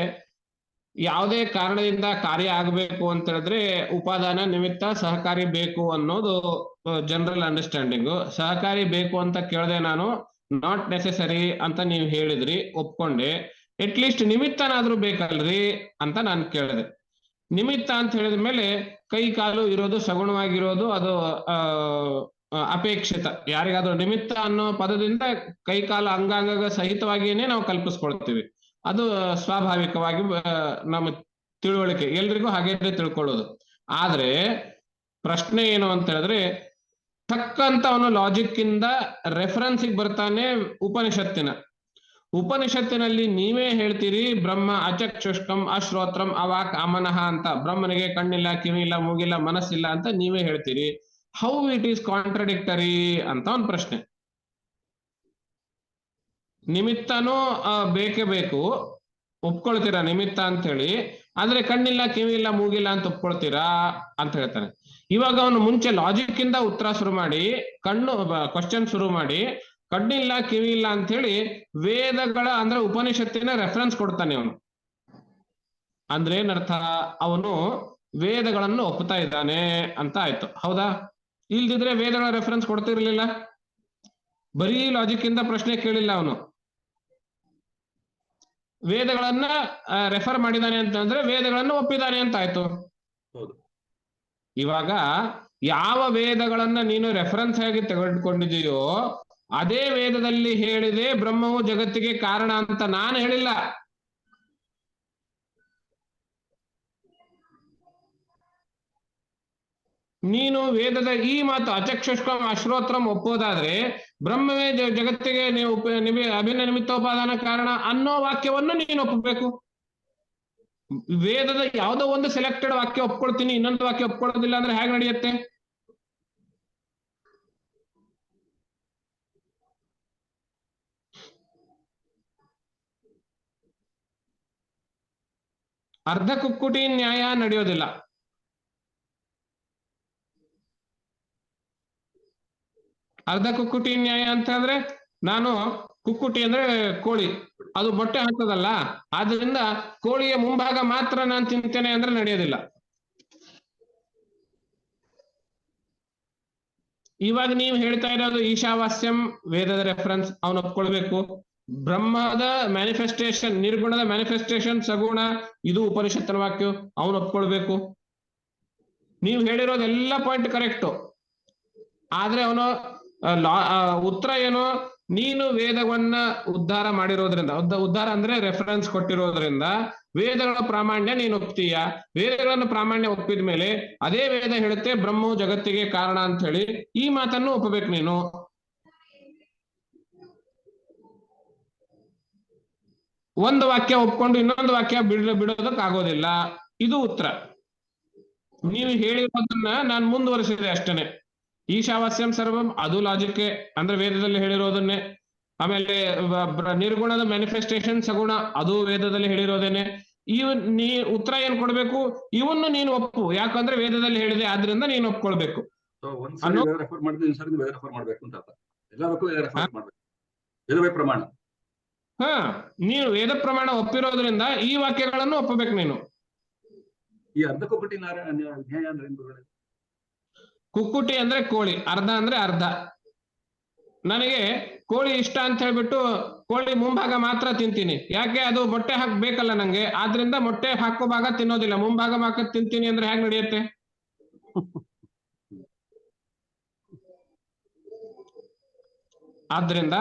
ಯಾವುದೇ ಕಾರಣದಿಂದ ಕಾರ್ಯ ಆಗಬೇಕು ಅಂತ ಹೇಳಿದ್ರೆ ಉಪಾದಾನ ನಿಮಿತ್ತ ಸಹಕಾರಿ ಬೇಕು ಅನ್ನೋದು ಜನರಲ್ ಅಂಡರ್ಸ್ಟ್ಯಾಂಡಿಂಗು. ಸಹಕಾರಿ ಬೇಕು ಅಂತ ಕೇಳಿದೆ ನಾನು, ನಾಟ್ ನೆಸೆಸರಿ ಅಂತ ನೀವು ಹೇಳಿದ್ರಿ, ಒಪ್ಕೊಂಡೆ. ಅಟ್ಲೀಸ್ಟ್ ನಿಮಿತ್ತನಾದ್ರೂ ಬೇಕಲ್ರಿ ಅಂತ ನಾನು ಕೇಳಿದೆ. ನಿಮಿತ್ತ ಅಂತ ಹೇಳಿದ ಮೇಲೆ ಕೈ ಕಾಲು ಇರೋದು, ಸಗುಣವಾಗಿರೋದು ಅದು ಅಪೇಕ್ಷಿತ. ಯಾರಿಗಾದ್ರೂ ನಿಮಿತ್ತ ಅನ್ನೋ ಪದದಿಂದ ಕೈ ಕಾಲು ಅಂಗಾಂಗ ಸಹಿತವಾಗಿಯೇ ನಾವು ಕಲ್ಪಿಸ್ಕೊಳ್ತೀವಿ. ಅದು ಸ್ವಾಭಾವಿಕವಾಗಿ ನಮ್ಮ ತಿಳುವಳಿಕೆ, ಎಲ್ರಿಗೂ ಹಾಗೆ ತಿಳ್ಕೊಳ್ಳೋದು. ಆದ್ರೆ ಪ್ರಶ್ನೆ ಏನು ಅಂತ ಹೇಳಿದ್ರೆ, ತಕ್ಕಂತ ಅವನು ಲಾಜಿಕ್ ಇಂದ ರೆಫರೆನ್ಸಿಗೆ ಬರ್ತಾನೆ ಉಪನಿಷತ್ತಿನಲ್ಲಿ ನೀವೇ ಹೇಳ್ತೀರಿ ಬ್ರಹ್ಮ ಅಚಕ್ಷುಷ್ಕಂ ಅಶ್ರೋತ್ರಂ ಅವಾಕ್ ಅಮನಃ ಅಂತ. ಬ್ರಹ್ಮನಿಗೆ ಕಣ್ಣಿಲ್ಲ, ಕಿವಿ ಇಲ್ಲ, ಮೂಗಿಲ್ಲ, ಮನಸ್ಸಿಲ್ಲ ಅಂತ ನೀವೇ ಹೇಳ್ತೀರಿ. ಹೌ ಇಟ್ ಈಸ್ ಕಾಂಟ್ರಡಿಕ್ಟರಿ ಅಂತ ಒಂದು ಪ್ರಶ್ನೆ. ನಿಮಿತ್ತನೂ ಬೇಕೇ ಬೇಕು, ಒಪ್ಕೊಳ್ತೀರಾ ನಿಮಿತ್ತ ಅಂತ ಹೇಳಿ, ಆದ್ರೆ ಕಣ್ಣಿಲ್ಲ, ಕಿವಿ ಇಲ್ಲ, ಮೂಗಿಲ್ಲ ಅಂತ ಒಪ್ಕೊಳ್ತೀರಾ ಅಂತ ಹೇಳ್ತಾನೆ. ಇವಾಗ ಅವನು ಮುಂಚೆ ಲಾಜಿಕ್ ಇಂದ ಉತ್ತರ ಶುರು ಮಾಡಿ, ಕ್ವಶನ್ ಶುರು ಮಾಡಿ, ಕಣ್ಣಿಲ್ಲ, ಕಿವಿ ಇಲ್ಲ ಅಂತ ಹೇಳಿ ವೇದಗಳ ಅಂದ್ರೆ ಉಪನಿಷತ್ತಿನ ರೆಫರೆನ್ಸ್ ಕೊಡ್ತಾನೆ ಅವನು. ಅಂದ್ರೆ ಏನರ್ಥ, ಅವನು ವೇದಗಳನ್ನು ಒಪ್ತಾ ಇದ್ದಾನೆ ಅಂತ ಆಯ್ತು, ಹೌದಾ? ಇಲ್ದಿದ್ರೆ ವೇದಗಳ ರೆಫರೆನ್ಸ್ ಕೊಡ್ತಿರ್ಲಿಲ್ಲ. ಬರೀ ಲಾಜಿಕ್ ಇಂದ ಪ್ರಶ್ನೆ ಕೇಳಿಲ್ಲ ಅವನು, ವೇದಗಳನ್ನ ರೆಫರ್ ಮಾಡಿದಾನೆ ಅಂತಂದ್ರೆ ವೇದಗಳನ್ನು ಒಪ್ಪಿದಾನೆ ಅಂತ ಆಯ್ತು. ಇವಾಗ ಯಾವ ವೇದಗಳನ್ನ ನೀನು ರೆಫರೆನ್ಸ್ ಆಗಿ ತೆಗೆದುಕೊಂಡಿದೆಯೋ ಅದೇ ವೇದದಲ್ಲಿ ಹೇಳಿದೆ ಬ್ರಹ್ಮವು ಜಗತ್ತಿಗೆ ಕಾರಣ ಅಂತ ನಾನು ಹೇಳಿಲ್ಲ. ನೀನು ವೇದದ ಈ ಮಾತು ಅಚಕ್ಷುಷ್ಕಂ ಅಶ್ರೋತ್ರಂ ಒಪ್ಪೋದಾದ್ರೆ ಬ್ರಹ್ಮವೇ ಜಗತ್ತಿಗೆ ನೀವು ಅಭಿನ್ನ ನಿಮಿತ್ತೋಪಾದಾನ ಕಾರಣ ಅನ್ನೋ ವಾಕ್ಯವನ್ನು ನೀನು ಒಪ್ಪಬೇಕು. ವೇದದ ಯಾವುದೋ ಒಂದು ಸೆಲೆಕ್ಟೆಡ್ ವಾಕ್ಯ ಒಪ್ಕೊಳ್ತೀನಿ, ಇನ್ನೊಂದು ವಾಕ್ಯ ಒಪ್ಕೊಳ್ಳೋದಿಲ್ಲ ಅಂದ್ರೆ ಹೇಗೆ ನಡೆಯುತ್ತೆ? ಅರ್ಧ ಕುಕ್ಕುಟಿ ನ್ಯಾಯ ನಡೆಯೋದಿಲ್ಲ. ಅರ್ಧ ಕುಕ್ಕುಟಿ ನ್ಯಾಯ ಅಂತ ಅಂದ್ರೆ, ನಾನು ಕುಕ್ಕುಟಿ ಅಂದ್ರೆ ಕೋಳಿ, ಅದು ಮೊಟ್ಟೆ ಹಾಕೋದಲ್ಲ, ಆದ್ರಿಂದ ಕೋಳಿಯ ಮುಂಭಾಗ ಮಾತ್ರ ನಾನು ತಿಂತೇನೆ ಅಂದ್ರೆ ನಡೆಯೋದಿಲ್ಲ. ಇವಾಗ ನೀವು ಹೇಳ್ತಾ ಇರೋದು ಈಶಾವಾಸ್ಯಂ ವೇದದ ರೆಫರೆನ್ಸ್, ಅವನು ಒಪ್ಕೊಳ್ಬೇಕು. ಬ್ರಹ್ಮದ ಮ್ಯಾನಿಫೆಸ್ಟೇಷನ್, ನಿರ್ಗುಣದ ಮ್ಯಾನಿಫೆಸ್ಟೇಷನ್ ಸಗುಣ, ಇದು ಉಪನಿಷತ್ತಿನ ವಾಕ್ಯ, ಅವನು ಒಪ್ಕೊಳ್ಬೇಕು. ನೀವು ಹೇಳಿರೋದೆಲ್ಲ ಪಾಯಿಂಟ್ ಕರೆಕ್ಟು, ಆದ್ರೆ ಅವನು ಉತ್ತರ ಏನು, ನೀನು ವೇದವನ್ನ ಉದ್ಧಾರ ಮಾಡಿರೋದ್ರಿಂದ, ಉದ್ಧಾರ ಅಂದ್ರೆ ರೆಫರೆನ್ಸ್ ಕೊಟ್ಟಿರೋದ್ರಿಂದ ವೇದಗಳ ಪ್ರಾಮಾಣ್ಯ ನೀನು ಒಪ್ತೀಯ. ವೇದಗಳನ್ನು ಪ್ರಾಮಾಣ್ಯ ಒಪ್ಪಿದ ಮೇಲೆ ಅದೇ ವೇದ ಹೇಳುತ್ತೆ ಬ್ರಹ್ಮವು ಜಗತ್ತಿಗೆ ಕಾರಣ ಅಂತ ಹೇಳಿ, ಈ ಮಾತನ್ನು ಒಪ್ಪಬೇಕು ನೀನು. ಒಂದು ವಾಕ್ಯ ಒಪ್ಕೊಂಡು ಇನ್ನೊಂದು ವಾಕ್ಯ ಬಿಡೋದಕ್ಕಾಗೋದಿಲ್ಲ. ಇದು ಉತ್ತರ. ನೀವು ಹೇಳಿರೋದನ್ನ ನಾನು ಮುಂದುವರಿಸಿದೆ ಅಷ್ಟೇನೆ. ಈಶಾವಾಸ್ಯಂ ಸರ್ವಂ ಅದು ಲಾಜಿಕ್, ಅಂದ್ರೆ ವೇದದಲ್ಲಿ ಹೇಳಿರೋದನ್ನೇ. ಆಮೇಲೆ ನಿರ್ಗುಣದ ಮ್ಯಾನಿಫೆಸ್ಟೇಷನ್ ಸಗುಣ, ಅದು ವೇದದಲ್ಲಿ ಹೇಳಿರೋದೇನೆ. ನೀ ಉತ್ತರ ಏನ್ ಕೊಡ್ಬೇಕು, ಇವನ್ನು ನೀನು ಒಪ್ಪು, ಯಾಕಂದ್ರೆ ವೇದದಲ್ಲಿ ಹೇಳಿದೆ, ಆದ್ರಿಂದ ನೀನು ಒಪ್ಕೊಳ್ಬೇಕು. ರೆಫರ್ ಮಾಡಿದ್ರೆ ಇನ್ನೊಂದ್ಸರಿ ವೇದ ರೆಫರ್ ಮಾಡ್ಬೇಕು ಅಂತ ಎಲ್ಲದಕ್ಕೂ ವೇದ ರೆಫರ್ ಮಾಡ್ಬೇಕು, ವೇದವೇ ಪ್ರಮಾಣ. ನೀನು ವೇದ ಪ್ರಮಾಣ ಒಪ್ಪಿರೋದ್ರಿಂದ ಈ ವಾಕ್ಯಗಳನ್ನು ಒಪ್ಪಬೇಕು ನೀನು. ಈ ಅರ್ಧ ಕುಕ್ಕುಟಿ ನ್ಯಾಯ ಅಂದ್ರೆ ಏನು? ಕುಕ್ಕುಟಿ ಅಂದ್ರೆ ಕೋಳಿ, ಅರ್ಧ ಅಂದ್ರೆ ಅರ್ಧ. ನನಗೆ ಕೋಳಿ ಇಷ್ಟ ಅಂತ ಹೇಳ್ಬಿಟ್ಟು ಕೋಳಿ ಮುಂಭಾಗ ಮಾತ್ರ ತಿಂತೀನಿ, ಯಾಕೆ? ಅದು ಮೊಟ್ಟೆ ಹಾಕ್ಬೇಕಲ್ಲ ನಂಗೆ, ಆದ್ರಿಂದ ಮೊಟ್ಟೆ ಹಾಕೋ ಭಾಗ ತಿನ್ನೋದಿಲ್ಲ, ಮುಂಭಾಗ ಮಾತ್ರ ತಿಂತೀನಿ ಅಂದ್ರೆ ಹೇಗೆ ನಡೆಯುತ್ತೆ? ಆದ್ರಿಂದ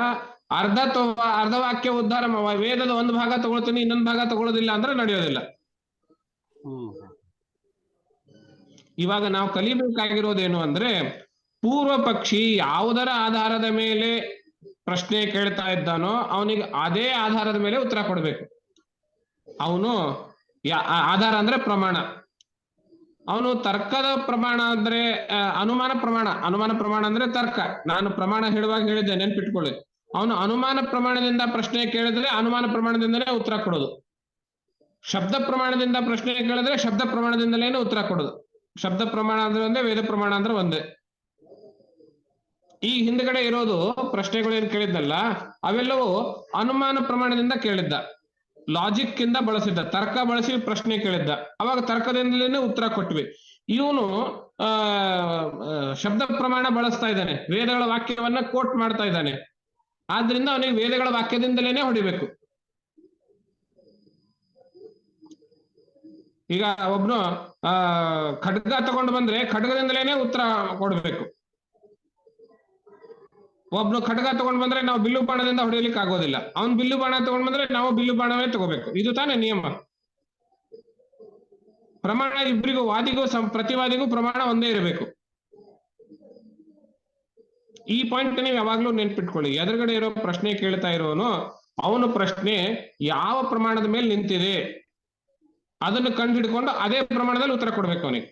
ಅರ್ಧ ವಾಕ್ಯ ಉದ್ಧಾರ, ವೇದದ ಒಂದು ಭಾಗ ತಗೊಳ್ತೀನಿ ಇನ್ನೊಂದು ಭಾಗ ತಗೊಳ್ಳೋದಿಲ್ಲ ಅಂದ್ರೆ ನಡೆಯೋದಿಲ್ಲ. ಇವಾಗ ನಾವು ಕಲಿಬೇಕಾಗಿರೋದೇನು ಅಂದ್ರೆ, ಪೂರ್ವ ಪಕ್ಷಿ ಯಾವುದರ ಆಧಾರದ ಮೇಲೆ ಪ್ರಶ್ನೆ ಕೇಳ್ತಾ ಇದ್ದಾನೋ ಅವನಿಗೆ ಅದೇ ಆಧಾರದ ಮೇಲೆ ಉತ್ತರ ಕೊಡ್ಬೇಕು. ಅವನು ಆಧಾರ ಅಂದ್ರೆ ಪ್ರಮಾಣ. ಅವನು ತರ್ಕದ ಪ್ರಮಾಣ ಅಂದ್ರೆ ಅನುಮಾನ ಪ್ರಮಾಣ ಅಂದ್ರೆ ತರ್ಕ. ನಾನು ಪ್ರಮಾಣ ಹೇಳುವಾಗ ಹೇಳಿದ್ದೆ, ನೆನ್ಪಿಟ್ಕೊಳ್ಳಿ. ಅವನು ಅನುಮಾನ ಪ್ರಮಾಣದಿಂದ ಪ್ರಶ್ನೆ ಕೇಳಿದ್ರೆ ಅನುಮಾನ ಪ್ರಮಾಣದಿಂದಲೇ ಉತ್ತರ ಕೊಡೋದು. ಶಬ್ದ ಪ್ರಮಾಣದಿಂದ ಪ್ರಶ್ನೆ ಕೇಳಿದ್ರೆ ಶಬ್ದ ಪ್ರಮಾಣದಿಂದಲೇನೆ ಉತ್ತರ ಕೊಡೋದು. ಶಬ್ದ ಪ್ರಮಾಣ ಅಂದ್ರೆ ಒಂದೇ, ವೇದ ಪ್ರಮಾಣ ಅಂದ್ರೆ ಒಂದೇ. ಈ ಹಿಂದ್ಗಡೆ ಇರೋದು ಪ್ರಶ್ನೆಗಳೇನು ಕೇಳಿದ್ನಲ್ಲ, ಅವೆಲ್ಲವೂ ಅನುಮಾನ ಪ್ರಮಾಣದಿಂದ ಕೇಳಿದ್ದ. ಲಾಜಿಕ್ ಇಂದ ಬಳಸಿದ್ದ, ತರ್ಕ ಬಳಸಿ ಪ್ರಶ್ನೆ ಕೇಳಿದ್ದ, ಅವಾಗ ತರ್ಕದಿಂದಲೇ ಉತ್ತರ ಕೊಟ್ವಿ. ಇವನು ಶಬ್ದ ಪ್ರಮಾಣ ಬಳಸ್ತಾ ಇದ್ದಾನೆ, ವೇದಗಳ ವಾಕ್ಯವನ್ನ ಕೋಟ್ ಮಾಡ್ತಾ ಇದ್ದಾನೆ, ಆದ್ರಿಂದ ಅವನಿಗೆ ವೇದಗಳ ವಾಕ್ಯದಿಂದಲೇನೆ ಹೊಡಿಬೇಕು. ಈಗ ಒಬ್ನು ಖಡ್ಗ ತಗೊಂಡು ಬಂದ್ರೆ ಖಡ್ಗದಿಂದಲೇನೆ ಉತ್ತರ ಕೊಡ್ಬೇಕು. ಒಬ್ನು ಖಡ್ಗ ತಗೊಂಡ್ ಬಂದ್ರೆ ನಾವು ಬಿಲ್ಲು ಬಾಣದಿಂದ ಹೊಡೆಯಲಿಕ್ಕೆ ಆಗೋದಿಲ್ಲ, ಅವ್ನ್ ಬಿಲ್ಲು ಬಾಣ ತಗೊಂಡ್ ಬಂದ್ರೆ ನಾವು ಬಿಲ್ಲು ಬಾಣವೇ ತಗೋಬೇಕು. ಇದು ತಾನೇ ನಿಯಮ. ಪ್ರಮಾಣ ಇಬ್ಬರಿಗೂ, ವಾದಿಗೂ ಪ್ರತಿವಾದಿಗೂ ಪ್ರಮಾಣ ಒಂದೇ ಇರಬೇಕು. ಈ ಪಾಯಿಂಟ್ ನೀವು ಯಾವಾಗ್ಲೂ ನೆನ್ಪಿಟ್ಕೊಳ್ಳಿ. ಎದುರುಗಡೆ ಇರೋ ಪ್ರಶ್ನೆ ಕೇಳ್ತಾ ಇರೋನು, ಅವನು ಪ್ರಶ್ನೆ ಯಾವ ಪ್ರಮಾಣದ ಮೇಲೆ ನಿಂತಿದೆ ಅದನ್ನು ಕಂಡು ಹಿಡ್ಕೊಂಡು ಅದೇ ಪ್ರಮಾಣದಲ್ಲಿ ಉತ್ತರ ಕೊಡ್ಬೇಕು ಅವನಿಗೆ.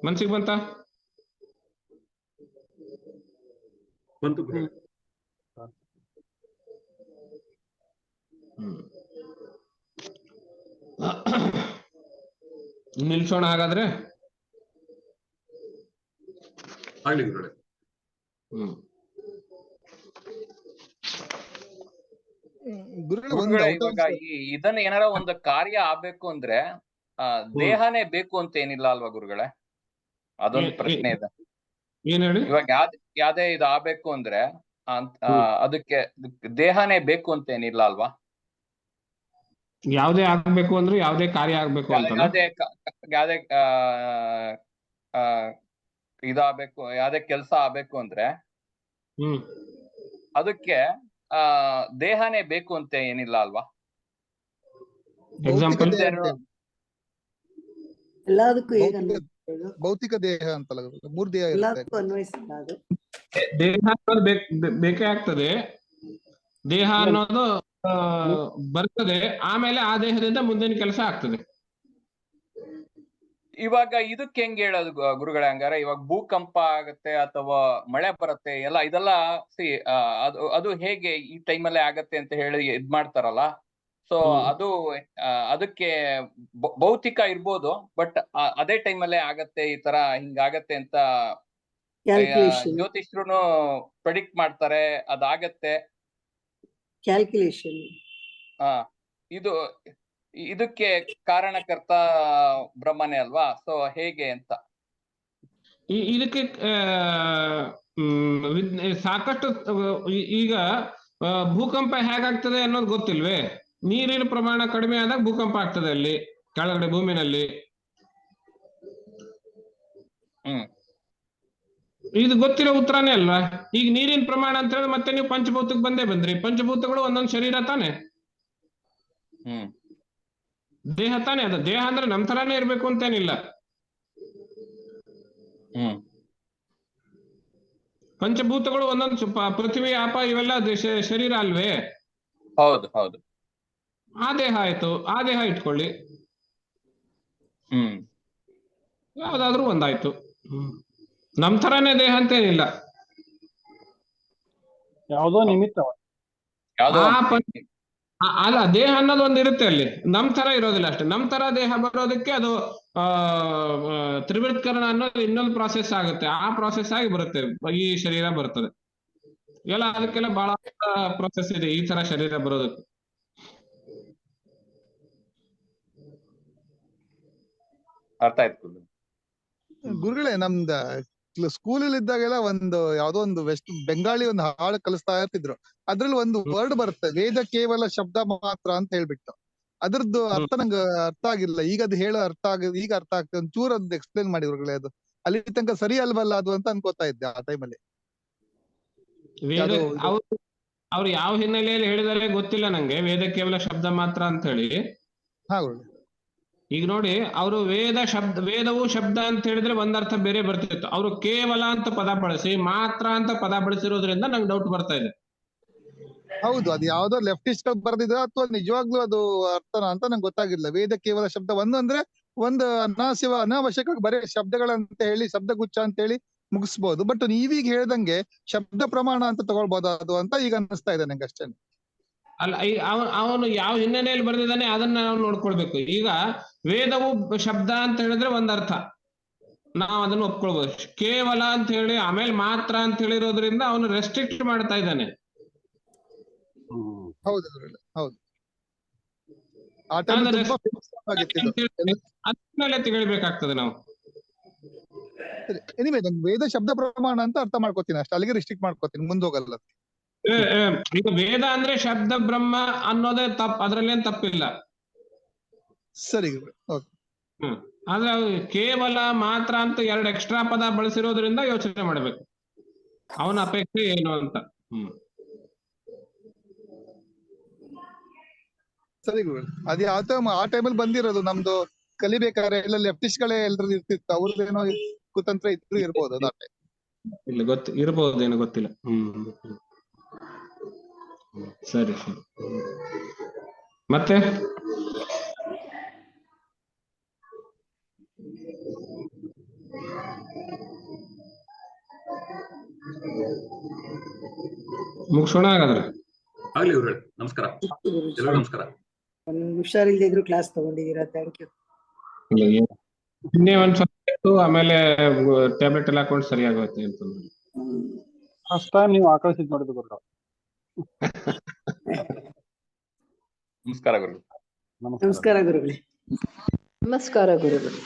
ಮನ್ಸಿಗೆ ಬಂತ? ಬಂತು. ನಿಲ್ಸೋಣ ಹಾಗಾದ್ರೆ. ಆಗ್ಲಿ ಗುರುಗಳೇ. ಗುರುಗಳೇ, ಇವಾಗ ಇದನ್ನ ಏನಾರ ಒಂದು ಕಾರ್ಯ ಆಗ್ಬೇಕು ಅಂದ್ರೆ ದೇಹನೇ ಬೇಕು ಅಂತ ಏನಿಲ್ಲ ಅಲ್ವಾ ಗುರುಗಳೇ? ಅದೊಂದು ಪ್ರಶ್ನೆ ಇದೆ. ಏನ್ ಹೇಳಿ? ಇವಾಗ ಯಾವ್ದೇ ಇದು ಆಗ್ಬೇಕು ಅಂದ್ರೆ ಅದಕ್ಕೆ ದೇಹನೇ ಬೇಕು ಅಂತ ಏನಿಲ್ಲ ಅಲ್ವಾ? ಯಾವ್ದೇ ಆಗ್ಬೇಕು ಅಂದ್ರೆ ಯಾವ್ದೇ ಕಾರ್ಯ ಆಗ್ಬೇಕು ಅಂತ, ಯಾವ್ದೇ ಇದಾಗಬೇಕು, ಯಾವ್ದೇ ಕೆಲ್ಸ ಆಗ್ಬೇಕು ಅಂದ್ರೆ ಅದಕ್ಕೆ ದೇಹನೇ ಬೇಕು ಅಂತ ಏನಿಲ್ಲ ಅಲ್ವಾ? ಎಕ್ಸಾಂಪಲ್ ಎಲ್ಲದಕ್ಕೂ ಭೌತಿಕ ದೇಹ ಅಂತಲ್ಲ, 3 ದೇಹ ಎಲ್ಲದಕ್ಕೂ ಅನ್ವಯಿಸಿಲ್ಲ ಅದು. ದೇಹ ಅನ್ನೋದು ಬೇಕೇ ಆಗ್ತದೆ. ದೇಹ ಅನ್ನೋದು ಬರ್ತದೆ, ಆಮೇಲೆ ಆ ದೇಹದಿಂದ ಮುಂದಿನ ಕೆಲಸ ಆಗ್ತದೆ. ಇವಾಗ ಇದಕ್ಕೆ ಹೆಂಗ್ ಹೇಳೋದು ಗುರುಗಳೇ? ಹಂಗಾರೆ ಇವಾಗ ಭೂಕಂಪ ಆಗತ್ತೆ ಅಥವಾ ಮಳೆ ಬರುತ್ತೆ ಎಲ್ಲ, ಇದೆಲ್ಲ ಅದು ಹೇಗೆ ಈ ಟೈಮಲ್ಲೇ ಆಗತ್ತೆ ಅಂತ ಹೇಳಿ ಇದ್ ಮಾಡ್ತಾರಲ್ಲ. ಸೊ ಅದಕ್ಕೆ ಭೌತಿಕ ಇರ್ಬೋದು, ಬಟ್ ಅದೇ ಟೈಮಲ್ಲೇ ಆಗತ್ತೆ, ಈ ತರ ಹಿಂಗಾಗತ್ತೆ ಅಂತ ಜ್ಯೋತಿಷ್ಯರು ಪ್ರೆಡಿಕ್ಟ್ ಮಾಡ್ತಾರೆ, ಅದಾಗತ್ತೆ. ಕ್ಯಾಲ್ಕುಲೇಷನ್. ಇದಕ್ಕೆ ಕಾರಣಕರ್ತ ಬ್ರಹ್ಮನೇ ಅಲ್ವಾ? ಸೊ ಹೇಗೆ ಅಂತ ಇದಕ್ಕೆ ಸಾಕಷ್ಟು ಈಗ ಭೂಕಂಪ ಹೇಗಾಗ್ತದೆ ಅನ್ನೋದು ಗೊತ್ತಿಲ್ವೇ? ನೀರಿನ ಪ್ರಮಾಣ ಕಡಿಮೆ ಆದಾಗ ಭೂಕಂಪ ಆಗ್ತದೆ ಅಲ್ಲಿ ಕೆಳಗಡೆ ಭೂಮಿನಲ್ಲಿ. ಇದು ಗೊತ್ತಿರೋ ಉತ್ತರನೇ ಅಲ್ವಾ? ಈಗ ನೀರಿನ ಪ್ರಮಾಣ ಅಂತ ಹೇಳಿದ್ರೆ ಮತ್ತೆ ನೀವು ಪಂಚಭೂತಕ್ಕೆ ಬಂದ್ರಿ. ಪಂಚಭೂತಗಳು ಒಂದೊಂದು ಶರೀರ ತಾನೆ, ದೇಹ ತಾನೆ. ಅದು ದೇಹ ಅಂದ್ರೆ ನಮ್ ತರಾನೇ ಇರ್ಬೇಕು ಅಂತೇನಿಲ್ಲ. ಪಂಚಭೂತಗಳು ಒಂದೊಂದು, ಪೃಥ್ವಿ, ಆಪ ಇವೆಲ್ಲ ಶರೀರ ಅಲ್ವೇ? ಹೌದು ಹೌದು. ಆ ದೇಹ ಆಯ್ತು, ಆ ದೇಹ ಇಟ್ಕೊಳ್ಳಿ, ಯಾವ್ದಾದ್ರು ಒಂದಾಯ್ತು. ನಮ್ ತರಾನೇ ದೇಹ ಅಂತೇನಿಲ್ಲ, ಯಾವುದೋ ನಿಮಿತ್ತ. ಅಲ್ಲ, ದೇಹ ಅನ್ನೋದು ಒಂದು ಇರುತ್ತೆ ಅಲ್ಲಿ, ನಮ್ ತರ ಇರೋದಿಲ್ಲ ಅಷ್ಟೇ. ನಮ್ ತರ ದೇಹ ಬರೋದಕ್ಕೆ ಅದು ತ್ರಿವೃತ್ಕರಣ ಅನ್ನೋದು ಇನ್ನೊಂದು ಪ್ರಾಸೆಸ್ ಆಗುತ್ತೆ, ಆ ಪ್ರಾಸೆಸ್ ಆಗಿ ಬರುತ್ತೆ, ಈ ಶರೀರ ಬರ್ತದೆ. ಎಲ್ಲ ಅದಕ್ಕೆಲ್ಲ ಬಹಳ ಪ್ರೊಸೆಸ್ ಇದೆ ಈ ತರ ಶರೀರ ಬರೋದಕ್ಕೆ. ಅರ್ಥ ಆಯ್ತು ಗುರುಗಳೇ. ನಮ್ದ ಸ್ಕೂಲಲ್ಲಿ ಇದ್ದಾಗೆಲ್ಲ ಒಂದು ಯಾವ್ದೋ ಒಂದು ವೆಸ್ಟ್ ಬೆಂಗಾಳಿ ಒಂದು ಹಾಡು ಕಲಿಸ್ತಾ ಇರ್ತಿದ್ರು. ಅದ್ರಲ್ಲಿ ಒಂದು ವರ್ಡ್ ಬರುತ್ತೆ, ವೇದ ಕೇವಲ ಶಬ್ದ ಮಾತ್ರ ಅಂತ ಹೇಳ್ಬಿಟ್ಟು. ಅದ್ರದ್ದು ಅರ್ಥ ನಂಗೆ ಅರ್ಥ ಆಗಿಲ್ಲ. ಈಗ ಅದು ಹೇಳೋ ಈಗ ಅರ್ಥ ಆಗ್ತದೆ. ಒಂದು ಚೂರ್ ಅದ್ ಎಕ್ಸ್ಪ್ಲೇನ್ ಮಾಡಿ ಗುರುಗಳೇ. ಅದು ಅಲ್ಲಿ ತನಕ ಸರಿ ಅಲ್ವಲ್ಲ ಅದು ಅಂತ ಅನ್ಕೋತಾ ಇದ್ದೆ ಆ ಟೈಮಲ್ಲಿ. ಅವ್ರು ಯಾವ ಹಿನ್ನೆಲೆಯಲ್ಲಿ ಹೇಳಿದರೆ ಗೊತ್ತಿಲ್ಲ ನಂಗೆ, ವೇದ ಕೇವಲ ಶಬ್ದ ಮಾತ್ರ ಅಂತ ಹೇಳಿ. ಈಗ ನೋಡಿ, ಅವರು ವೇದವು ಶಬ್ದ ಅಂತ ಹೇಳಿದ್ರೆ ಒಂದರ್ಥ ಬೇರೆ ಬರ್ತಿತ್ತು. ಅವರು ಕೇವಲ ಅಂತ ಪದ ಬಳಸಿ ಮಾತ್ರ ಅಂತ ಪದ ಬಳಸಿರೋದ್ರಿಂದ ನಂಗೆ ಡೌಟ್ ಬರ್ತಾ ಇದೆ. ಹೌದು, ಅದು ಯಾವ್ದೋ ಲೆಫ್ಟಿಸ್ಟ್ ಬರ್ದಿದ್ರ ಅಥವಾ ನಿಜವಾಗ್ಲೂ ಅದು ಅರ್ಥನ ಅಂತ ನಂಗೆ ಗೊತ್ತಾಗಿಲ್ಲ. ವೇದ ಕೇವಲ ಶಬ್ದ ಅಂದ್ರೆ ಒಂದು ಅನಾವಶ್ಯಕ ಬರೀ ಶಬ್ದಗಳಂತ ಹೇಳಿ, ಶಬ್ದಗುಚ್ಛ ಅಂತ ಹೇಳಿ ಮುಗಿಸ್ಬೋದು. ಬಟ್ ನೀವೀಗ ಹೇಳ್ದಂಗೆ ಶಬ್ದ ಪ್ರಮಾಣ ಅಂತ ತಗೊಳ್ಬೋದು ಅದು ಅಂತ ಈಗ ಅನ್ನಿಸ್ತಾ ಇದೆ ನಂಗೆ ಅಷ್ಟೇ. ಅಲ್ಲ, ಅವನು ಯಾವ ಹಿನ್ನೆಲೆಯಲ್ಲಿ ಬರೆದಿದ್ದಾನೆ ಅದನ್ನ ನಾವು ನೋಡ್ಕೊಳ್ಬೇಕು. ಈಗ ವೇದವು ಶಬ್ದ ಅಂತ ಹೇಳಿದ್ರೆ ಒಂದರ್ಥ, ನಾವು ಅದನ್ನು ಒಪ್ಕೊಳ್ಬಹುದು. ಕೇವಲ ಅಂತ ಹೇಳಿ ಆಮೇಲೆ ಮಾತ್ರ ಅಂತ ಹೇಳಿರೋದ್ರಿಂದ ಅವನು ರೆಸ್ಟ್ರಿಕ್ಟ್ ಮಾಡ್ತಾ ಇದ್ದಾನೆ. ಹೌದು ಗುರುಗಳೇ, ಹೌದು. ಆ ಟೈಮ್ ಅಂದ್ರೆ ತುಂಬಾ famous ಆಗಿತ್ತು ಇದು. ಅದ್ಮೇಲೆ ತಿಳಿಬೇಕಾಗ್ತದೆ ನಾವು. ಎನಿವೆ ನಾನು ವೇದ ಶಬ್ದ ಪ್ರಮಾಣ ಅಂತ ಅರ್ಥ ಮಾಡ್ಕೋತೀನಿ ಅಷ್ಟೇ, ಅಲ್ಲಿಗೆ ರಿಸ್ಟ್ರಿಕ್ಟ್ ಮಾಡ್ಕೋತೀನಿ, ಮುಂದೋಗಲ್ಲ. ಈಗ ವೇದ ಅಂದ್ರೆ ಶಬ್ದ ಬ್ರಹ್ಮ ಅನ್ನೋದೇ ತಪ್ಪು, ಅದ್ರಲ್ಲೇನ್ ತಪ್ಪಿಲ್ಲ. ಸರಿ ಗುರುಗಳೇ, ಓಕೆ. ಆದ್ರೆ ಕೇವಲ ಮಾತ್ರ ಅಂತ 2 ಎಕ್ಸ್ಟ್ರಾ ಪದ ಬಳಸಿರೋದ್ರಿಂದ ಯೋಚನೆ ಮಾಡ್ಬೇಕು ಅವನ ಅಪೇಕ್ಷೆ ಏನು ಅಂತ. ಸರಿ ಗುರುಗಳೇ, ಅದೇ ಆ ಟೈಮಲ್ಲಿ ಬಂದಿರೋದು ನಮ್ದು ಕಲಿಬೇಕಾದ್ರೆ ಎಲ್ಲ ಲೆಫ್ಟಿಸ್ಟ್ ಗಳೇ ಎಲ್ರು ಇರ್ತಿತ್ತು, ಅವ್ರದ್ದೇನೋ ಕುತಂತ್ರ ಇದ್ರು ಇರ್ಬೋದು ಅದು ಆ ಟೈಮ್. ಇಲ್ಲ ಇರ್ಬೋದೇನೋ ಗೊತ್ತಿಲ್ಲ. ಸರಿ ಸರಿ. ಮತ್ತೆ ಮುಗಿಸೋಣ ಹಾಗಾದ್ರೆ. ಆಗ್ಲಿ ಗುರುಗಳೇ, ನಮಸ್ಕಾರ. ಎಲ್ಲರಿಗೂ ನಮಸ್ಕಾರ. ಹುಷಾರಿಲ್ದೇ ಇದ್ರು ಕ್ಲಾಸ್ ತಗೊಂಡಿದ್ದೀರಾ, ಥ್ಯಾಂಕ್ ಯು. ನಿನ್ನೆ ಒಂದ್ ಸ್ವಲ್ಪ ಆಮೇಲೆ ಟ್ಯಾಬ್ಲೆಟ್ ಎಲ್ಲ ಹಾಕೊಂಡು ಸರಿ ಆಗುತ್ತೆ ಅಂತ. ಫಸ್ಟ್ ಟೈಮ್ ನೀವು ಆಕಳಿಸಿದ್ ನೋಡಿದ್ದು ಗುರುಗಳು. ನಮಸ್ಕಾರ ಗುರು. ನಮಸ್ಕಾರ ಗುರುಗಳೇ. ನಮಸ್ಕಾರ ಗುರುಗಳು.